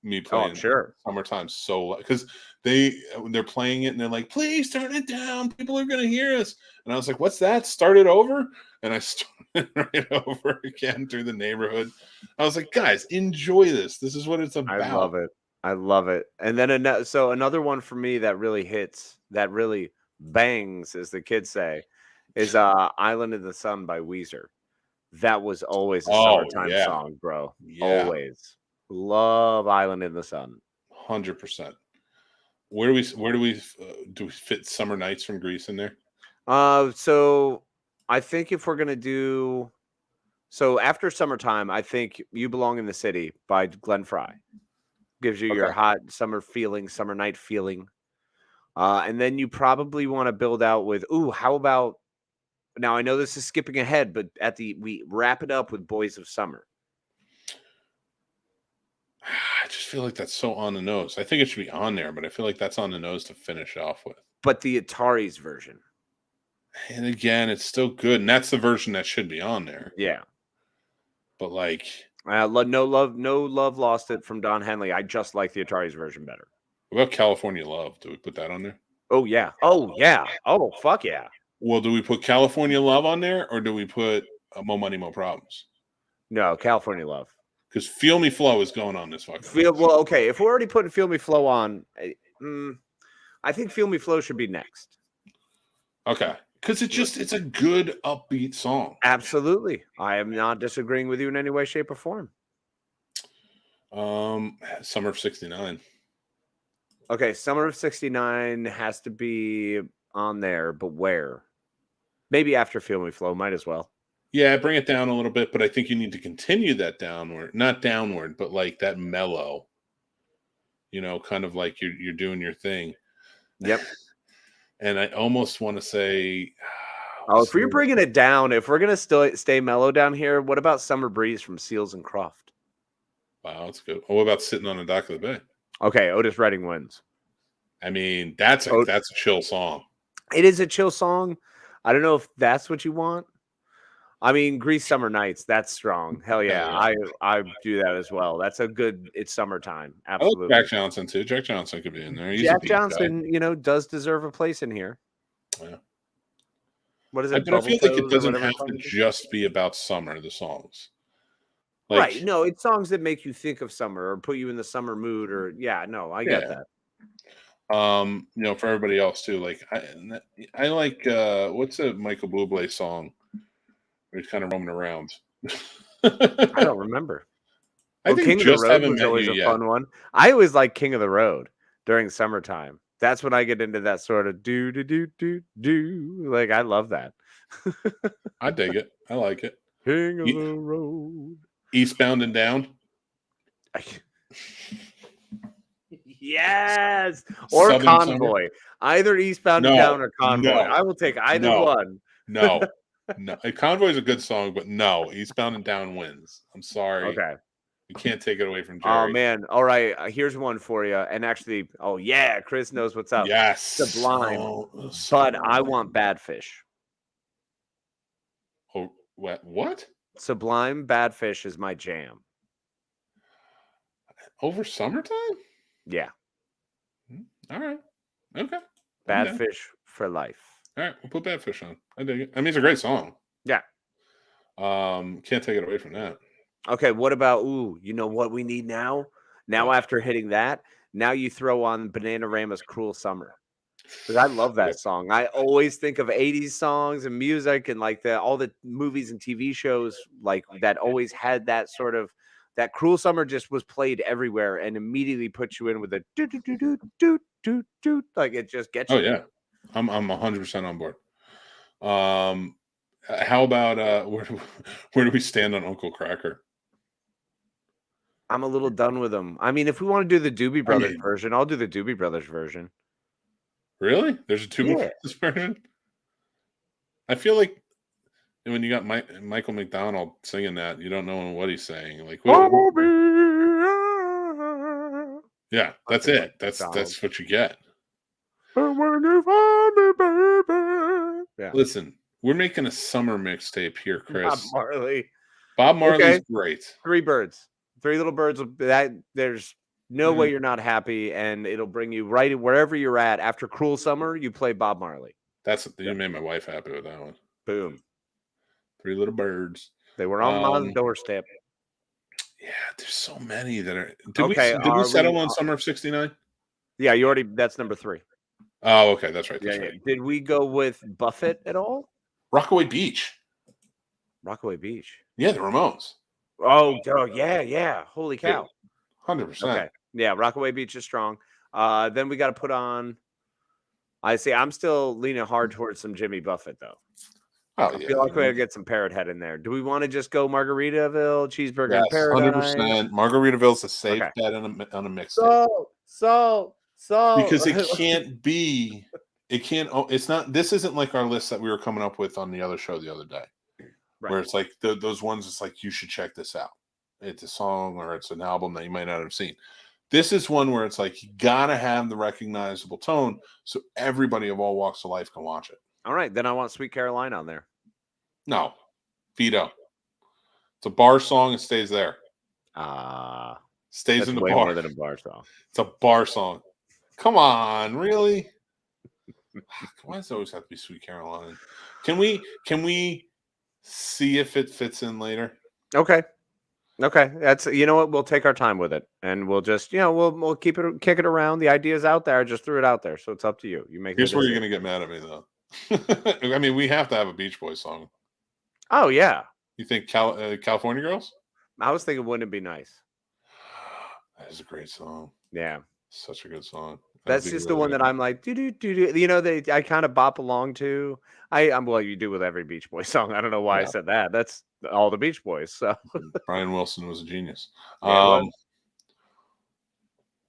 Me playing Summertime so because they're playing it and they're like, please turn it down. People are gonna hear us. And I was like, what's that? Start it over. And I started right over again through the neighborhood. I was like, guys, enjoy this. This is what it's about. I love it. And then another one for me that really hits, that really bangs, as the kids say, is Island in the Sun by Weezer. That was always a summertime song, bro. Yeah. Always. Love Island in the Sun. 100%. Where do we fit Summer Nights from Grease in there? So I think if we're gonna do after Summertime, I think You Belong in the City by Glenn Frey. Gives you your hot summer feeling, summer night feeling. And then you probably want to build out with, how about, now I know this is skipping ahead, but we wrap it up with Boys of Summer. I just feel like that's so on the nose. I think it should be on there, but I feel like that's on the nose to finish off with. But the Atari's version. And again, it's still good. And that's the version that should be on there. Yeah. But like... no love lost it from Don Henley. I just like the Atari's version better. What about California Love? Do we put that on there? Oh, yeah. Oh, yeah. Oh, fuck yeah. Well, do we put California Love on there, or do we put Mo Money, Mo Problems? No, California Love. Because Feel Me Flow is going on this fucking okay. If we're already putting Feel Me Flow on, I think Feel Me Flow should be next. Okay. Because it's a good upbeat song. Absolutely. I am not disagreeing with you in any way, shape, or form. Summer of 69. Okay, Summer of 69 has to be on there, but where? Maybe after Feel Me Flow, might as well. Yeah, bring it down a little bit, but I think you need to continue that downward. Not downward, but like that mellow. Kind of like you're doing your thing. Yep. And I almost want to say... if we're bringing it down, if we're going to stay mellow down here, what about Summer Breeze from Seals and Croft? Wow, that's good. What about Sitting on the Dock of the Bay? Okay, Otis Redding wins. I mean, that's a chill song. It is a chill song. I don't know if that's what you want. I mean, Grease Summer Nights, that's strong. Hell yeah. I do that as well. That's a good, it's summertime. Absolutely. I like Jack Johnson too. Jack Johnson could be in there. Jack Johnson, does deserve a place in here. Yeah. What is it? But I feel like it doesn't have to just be about summer, the songs. Right. No, it's songs that make you think of summer or put you in the summer mood or, I get that. For everybody else too, like I like what's a Michael Bublé song where he's kind of roaming around? I don't remember. I think King Just of the Road Haven't was Met always You a Yet. fun one. I always like King of the Road during summertime. That's when I get into that sort of do. Like I love that. I dig it. I like it. King of the Road. Eastbound and Down. Yes. Or Southern Convoy. Summer. Either Eastbound and Down or Convoy. I will take either one. No. Convoy is a good song, but no. Eastbound and Down wins. I'm sorry. Okay. You can't take it away from Jerry. Oh, man. All right. Here's one for you. And actually, Chris knows what's up. Yes. Sublime. But I want Bad Fish. Oh, what? Sublime Bad Fish is my jam. Over summertime? Yeah. All right. Okay. Bad Fish for life. All right. We'll put Bad Fish on. I dig it. I mean, it's a great song. Yeah. Can't take it away from that. Okay. What about, you know what we need now? Now, after hitting that, now you throw on Bananarama's Cruel Summer. Because I love that song. I always think of 80s songs and music and like all the movies and TV shows like that always had that sort of, that Cruel Summer just was played everywhere and immediately puts you in with a do do do do do do do, like it just gets you. Oh yeah, I'm 100% on board. How about where do we stand on Uncle Cracker? I'm a little done with them. I mean, if we want to do the Doobie Brothers version, I'll do the Doobie Brothers version. Really? There's a Doobie Brothers version? I feel like when you got Michael McDonald singing that, you don't know what he's saying. Like, yeah, that's it. That's what you get. When you find me, baby. Yeah. Listen, we're making a summer mixtape here, Chris. Bob Marley's great. Three birds, three little birds. That there's no way you're not happy, and it'll bring you right wherever you're at. After Cruel Summer, you play Bob Marley. You made my wife happy with that one. Boom. Three little birds. They were on my doorstep. Yeah, there's so many that are. Did we settle on Summer of 69? Yeah, that's number 3. Oh, okay, that's right. That's right. Did we go with Buffett at all? Rockaway Beach. Rockaway Beach. Yeah, the Ramones. Oh, yeah. Holy cow. 100%. Okay. Yeah, Rockaway Beach is strong. Then we got to put on. I see. I'm still leaning hard towards some Jimmy Buffett, though. Oh I yeah, feel like we gotta get some Parrot Head in there. Do we want to just go Margaritaville, Cheeseburger in yes, Paradise? 100%. Margaritaville's a safe Okay. bet on a mixtape So. because it can't be. It can't. It's not. This isn't like our list that we were coming up with on the other show the other day, where Right. it's like those ones. It's like you should check this out. It's a song or it's an album that you might not have seen. This is one where it's like you gotta have the recognizable tone so everybody of all walks of life can watch it. All right, then I want Sweet Caroline on there. No, veto. It's a bar song. It stays there. Stays That's in the way bar. more than a bar song. It's a bar song. Come on, really? Why does it always have to be Sweet Caroline? Can we see if it fits in later? Okay. That's, you know what? We'll take our time with it, and we'll just, we'll kick it around. The idea's out there. I just threw it out there, so it's up to you. You make. Here's where you're gonna get mad at me, though. I mean, we have to have a Beach Boys song. Oh yeah. You think California Girls? I was thinking, wouldn't it be nice? That is a great song. Yeah. Such a good song. That's just the one that I'm like, do. I kind of bop along to. I'm well, you do with every Beach Boys song. I don't know why I said that. That's all the Beach Boys. So Brian Wilson was a genius. Yeah,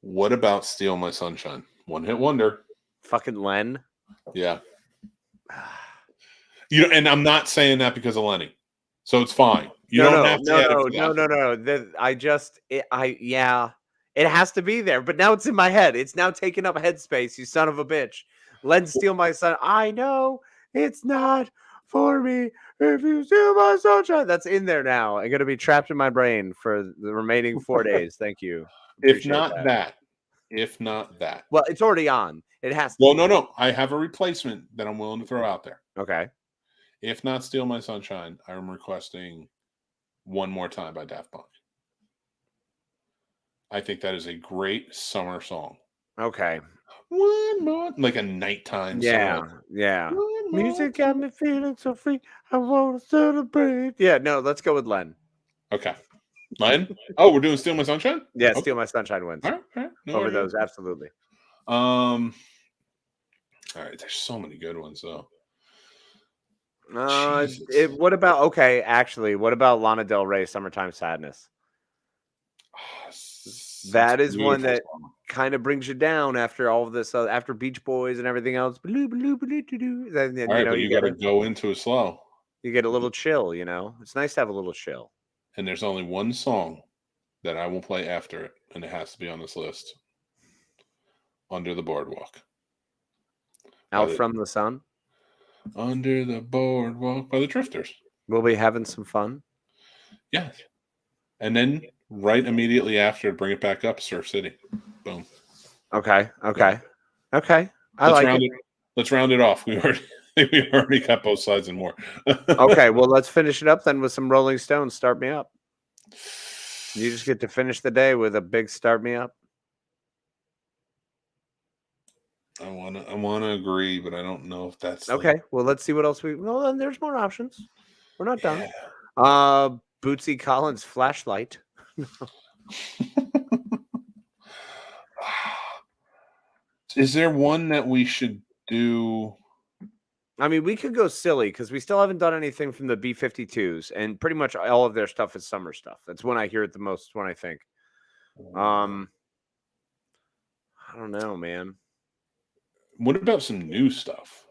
What about Steal My Sunshine? One hit wonder. fucking Len. Yeah. And I'm not saying that because of Lenny. So it's fine. You don't have to add it for that. No. It has to be there, but now it's in my head. It's now taking up headspace, you son of a bitch. Len Steal My Sun. I know it's not for me if you steal my sunshine. That's in there now. I'm going to be trapped in my brain for the remaining 4 days. Thank you. If not that. Well, it's already on. It has to. Well, no. I have a replacement that I'm willing to throw out there. Okay. If not Steal My Sunshine, I'm requesting One More Time by Daft Punk. I think that is a great summer song. Okay. One more, like a nighttime song. Yeah. Music got me feeling so free. I want to celebrate. Yeah, no, let's go with Len. Okay. Len? Oh, we're doing Steal My Sunshine? Yeah, okay. Steal My Sunshine wins. All right. No over those, absolutely. All right, there's so many good ones though. What about Lana Del Rey, Summertime Sadness? That is one that kind of brings you down after all of this, after Beach Boys and everything else. Then, all right, but you got to go into it slow. You get a little chill, It's nice to have a little chill. And there's only one song that I will play after it, and it has to be on this list. Under the Boardwalk. Out from the Sun? Under the Boardwalk by the Drifters. We'll be having some fun. Yes. And then right immediately after, bring it back up, Surf City. Boom. Okay. I like it. Let's round it off. We already got both sides and more. Okay, well, let's finish it up then with some Rolling Stones. Start Me Up. You just get to finish the day with a big Start Me Up. I wanna agree, but I don't know if that's okay. Well, let's see what else well, then there's more options. We're not done. Bootsy Collins, Flashlight. Is there one that we should do? I mean, we could go silly because we still haven't done anything from the B-52s, and pretty much all of their stuff is summer stuff. That's when I hear it the most, when I think. I don't know, man. What about some new stuff?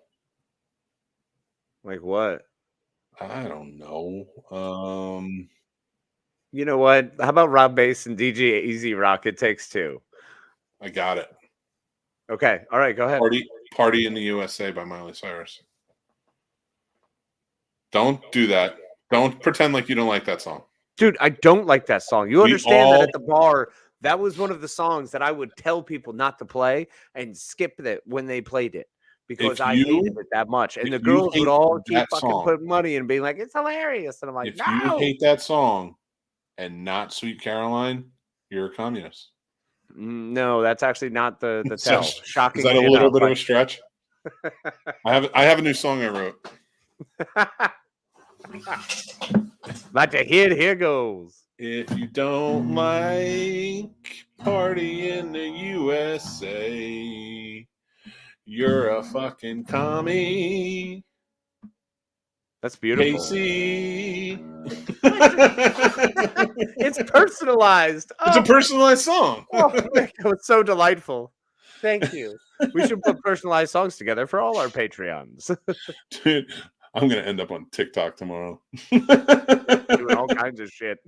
Like what? I don't know. You know what? How about Rob Bass and DJ Easy Rock? It Takes Two. I got it. Okay. All right. Go ahead. Party in the USA by Miley Cyrus. Don't do that. Don't pretend like you don't like that song. Dude, I don't like that song. You understand that at the bar, that was one of the songs that I would tell people not to play and skip it when they played it because I hated it that much. And the girls would all keep fucking putting money and being like, it's hilarious. And I'm like, if you hate that song and not Sweet Caroline, you're a communist. No, that's actually not the tell. Shocking. Is that a little bit of a stretch? I have a new song I wrote. Like to here goes. If you don't like Party in the USA, you're a fucking commie. That's beautiful. Casey. It's personalized. It's a personalized song. Oh, that was so delightful. Thank you. We should put personalized songs together for all our Patreons. Dude, I'm going to end up on TikTok tomorrow. Doing all kinds of shit.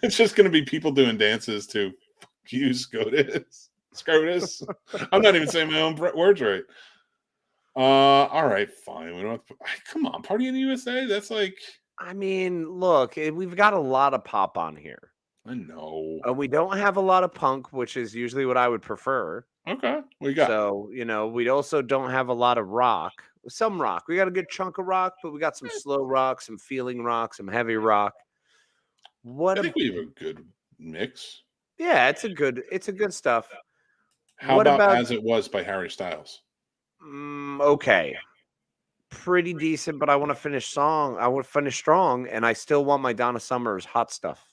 It's just going to be people doing dances to you, SCOTUS. I'm not even saying my own words right. All right, fine. We don't have to come on, Party in the USA. That's like, I mean, look, we've got a lot of pop on here. I know. We don't have a lot of punk, which is usually what I would prefer. Okay, we got. So, we also don't have a lot of rock. Some rock. We got a good chunk of rock, but we got some slow rock, some feeling rock, some heavy rock. I think we have a good mix. Yeah, it's a good stuff. How about As It Was by Harry Styles? Okay. Pretty decent, but I want to finish strong, and I still want my Donna Summers Hot Stuff.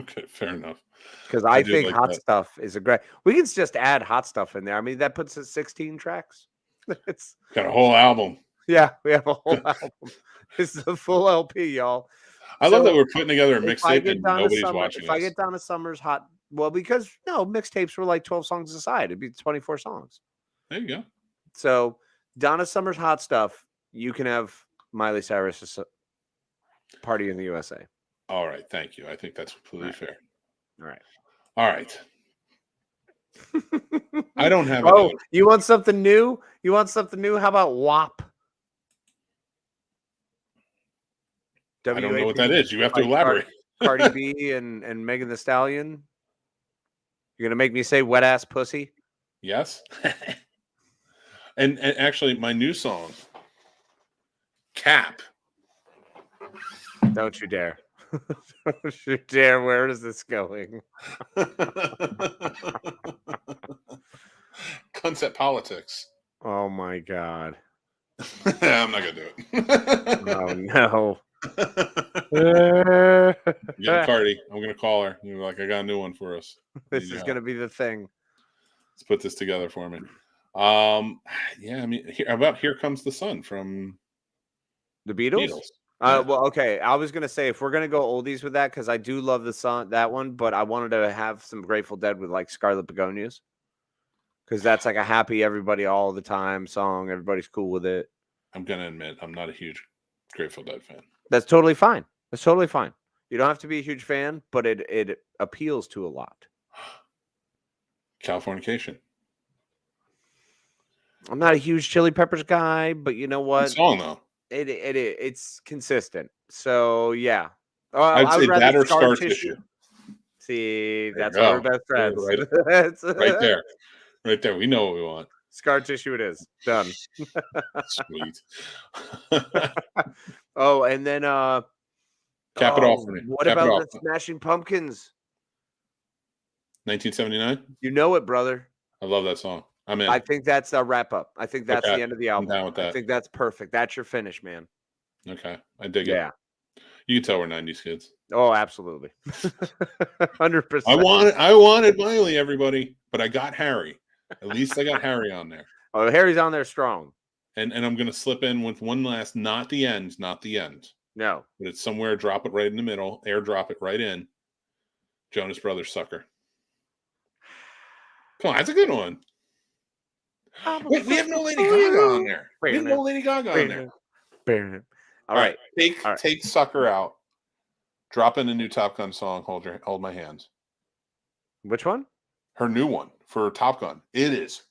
Okay, fair enough. Because I think like Hot Stuff is a great. We can just add Hot Stuff in there. I mean, that puts it 16 tracks. It's got a whole album. Yeah, we have a whole album. It's the full LP, y'all. I love that we're putting together a mixtape and nobody's watching. If I get Donna Summers Hot, because mixtapes were like 12 songs aside. It'd be 24 songs. There you go. So Donna Summers Hot Stuff. You can have Miley Cyrus's Party in the USA. All right, thank you. I think that's completely fair. All right. I don't have. Oh, you want something new? How about WAP? I don't know what that is. You have to elaborate. Cardi B and Megan Thee Stallion. You're gonna make me say wet ass pussy? Yes. and actually, my new song, Cap. Don't you dare. Don't you dare. Where is this going? Concept politics. Oh my God. I'm not gonna do it. Oh no. Get Cardi. I'm gonna call her. You're like, I got a new one for us. This is gonna be the thing. Let's put this together for me. Yeah, I mean, Here Comes the Sun from the Beatles. Well, okay. I was gonna say if we're gonna go oldies with that, because I do love the song, that one, but I wanted to have some Grateful Dead with like Scarlet Begonias, because that's like a happy everybody all the time song. Everybody's cool with it. I'm gonna admit I'm not a huge Grateful Dead fan. That's totally fine. You don't have to be a huge fan, but it appeals to a lot. Californication. I'm not a huge Chili Peppers guy, but you know what? Good song though. It's consistent. So yeah, I'd say that or Scar Tissue. See, that's why we're best friends. Right there. We know what we want. Scar Tissue it is. Done. Sweet. Oh, and then cap it off for me. What about the Smashing Pumpkins? 1979? You know it, brother. I love that song. I'm in. I think that's a wrap up. I think that's the end of the album. I'm down with that. I think that's perfect. That's your finish, man. Okay. I dig it. Yeah. You can tell we're 90s kids. Oh, absolutely. 100%. I wanted Miley, everybody, but I got Harry. At least I got Harry on there. Oh, Harry's on there strong. And I'm going to slip in with one last, not the end. No. But it's somewhere, drop it right in the middle, airdrop it right in. Jonas Brothers Sucker. Come on, that's a good one. Wait, we have no Lady Gaga on there. All right. Take Sucker out. Drop in a new Top Gun song, Hold My Hands. Which one? Her new one for Top Gun. It is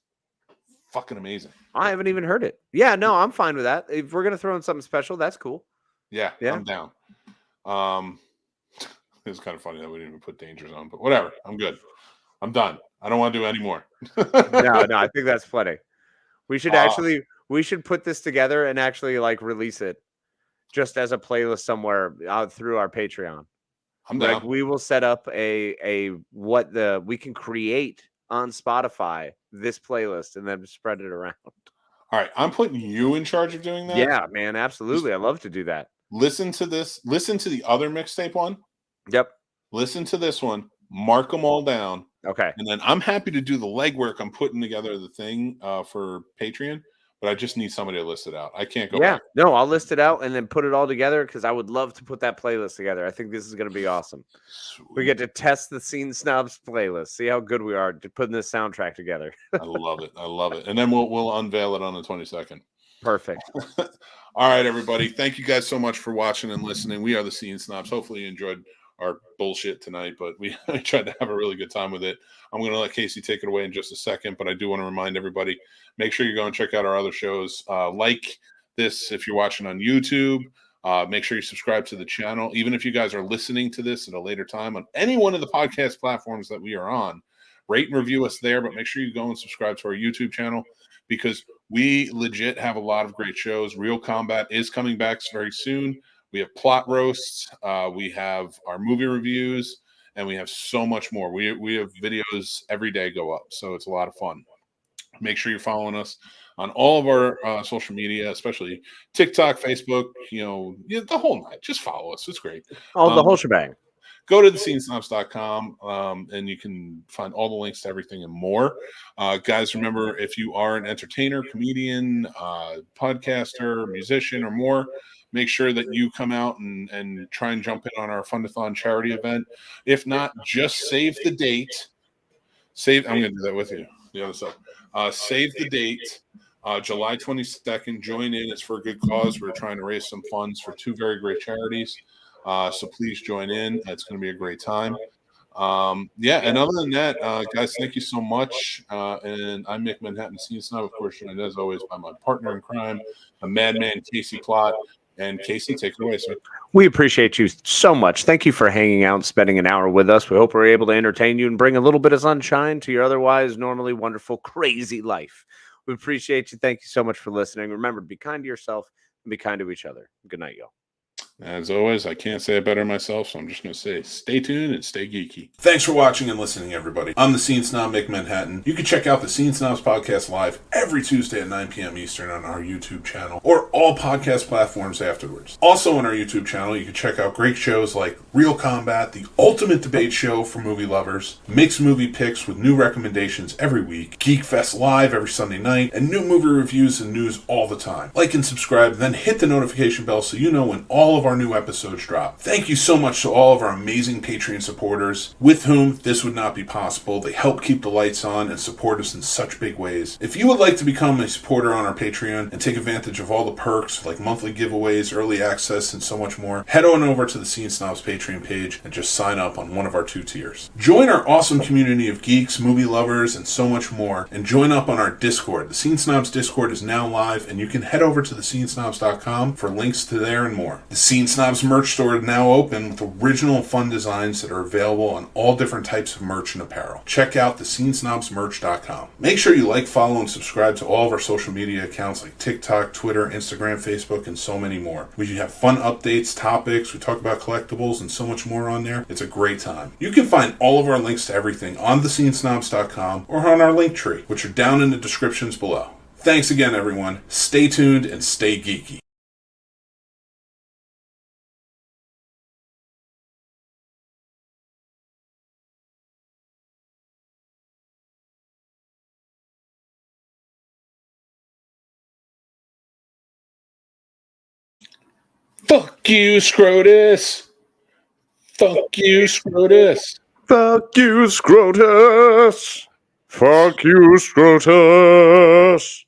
fucking amazing. I haven't even heard it. Yeah, no, I'm fine with that. If we're going to throw in something special, that's cool. Yeah, I'm down. It's kind of funny that we didn't even put Dangers on, but whatever. I'm good. I'm done. I don't want to do any more. No, I think that's plenty. We should put this together and actually like release it just as a playlist somewhere through our Patreon. I'm down. Like we will set up we can create on Spotify this playlist and then spread it around. All right, I'm putting you in charge of doing that. Yeah, man, absolutely. I love to do that. Listen to this. Listen to the other mixtape one. Yep. Listen to this one. Mark them all down. Okay. And then I'm happy to do the legwork. I'm putting together the thing for Patreon, but I just need somebody to list it out. I can't go Yeah, back. no, I'll list it out and then put it all together because I would love to put that playlist together. I think this is going to be awesome. Sweet. We get to test the Scene Snobs playlist, see how good we are to putting this soundtrack together. I love it. I love it. And then we'll unveil it on the 22nd. Perfect. All right, everybody. Thank you guys so much for watching and listening. We are the Scene Snobs. Hopefully you enjoyed our bullshit tonight, but we tried to have a really good time with it. I'm going to let Casey take it away in just a second, but I do want to remind everybody, make sure you go and check out our other shows. Like this if you're watching on YouTube. Make sure you subscribe to the channel. Even if you guys are listening to this at a later time on any one of the podcast platforms that we are on, rate and review us there, but make sure you go and subscribe to our YouTube channel because we legit have a lot of great shows. Real Combat is coming back very soon. We have plot roasts. We have our movie reviews, and we have so much more. We have videos every day go up, so it's a lot of fun. Make sure you're following us on all of our social media, especially TikTok, Facebook, the whole night. Just follow us. It's great. Oh, the whole shebang. Go to thescenesnobs.com and you can find all the links to everything and more. Guys, remember, if you are an entertainer, comedian, podcaster, musician, or more, make sure that you come out and try and jump in on our Fundathon charity event. If not, just save the date. I'm going to do that with you. The other side. Save the date. July 22nd. Join in. It's for a good cause. We're trying to raise some funds for two very great charities. So please join in. It's going to be a great time. And other than that, guys, thank you so much. And I'm Mick Manhattan, Scene Snob, of course, joined as always by my partner in crime, a madman, Casey Plott. And Casey, take it away, sir. We appreciate you so much. Thank you for hanging out and spending an hour with us. We hope we're able to entertain you and bring a little bit of sunshine to your otherwise normally wonderful, crazy life. We appreciate you. Thank you so much for listening. Remember, be kind to yourself and be kind to each other. Good night, y'all. As always, I can't say it better myself, so I'm just going to say stay tuned and stay geeky. Thanks for watching and listening, everybody. I'm the Scene Snob, Mick Manhattan. You can check out the Scene Snobs podcast live every Tuesday at 9 p.m. Eastern on our YouTube channel or all podcast platforms afterwards. Also on our YouTube channel, you can check out great shows like Real Combat, the ultimate debate show for movie lovers, mixed movie picks with new recommendations every week, Geek Fest live every Sunday night, and new movie reviews and news all the time. Like and subscribe, then hit the notification bell so you know when all of our new episodes drop. Thank you so much to all of our amazing Patreon supporters, with whom this would not be possible. They help keep the lights on and support us in such big ways. If you would like to become a supporter on our Patreon and take advantage of all the perks like monthly giveaways, early access, and so much more, head on over to the Scene Snobs Patreon page and just sign up on one of our 2 tiers. Join our awesome community of geeks, movie lovers, and so much more, and join up on our Discord. The Scene Snobs Discord is now live, and you can head over to thescenesnobs.com for links to there and more. The Scene Snobs merch store is now open with original and fun designs that are available on all different types of merch and apparel. Check out thescenesnobsmerch.com. Make sure you like, follow, and subscribe to all of our social media accounts like TikTok, Twitter, Instagram, Facebook, and so many more. We have fun updates, topics, we talk about collectibles, and so much more on there. It's a great time. You can find all of our links to everything on thescenesnobs.com or on our link tree, which are down in the descriptions below. Thanks again, everyone. Stay tuned and stay geeky. Fuck you, Scrotus. Fuck you, Scrotus. Fuck you, Scrotus. Fuck you, Scrotus.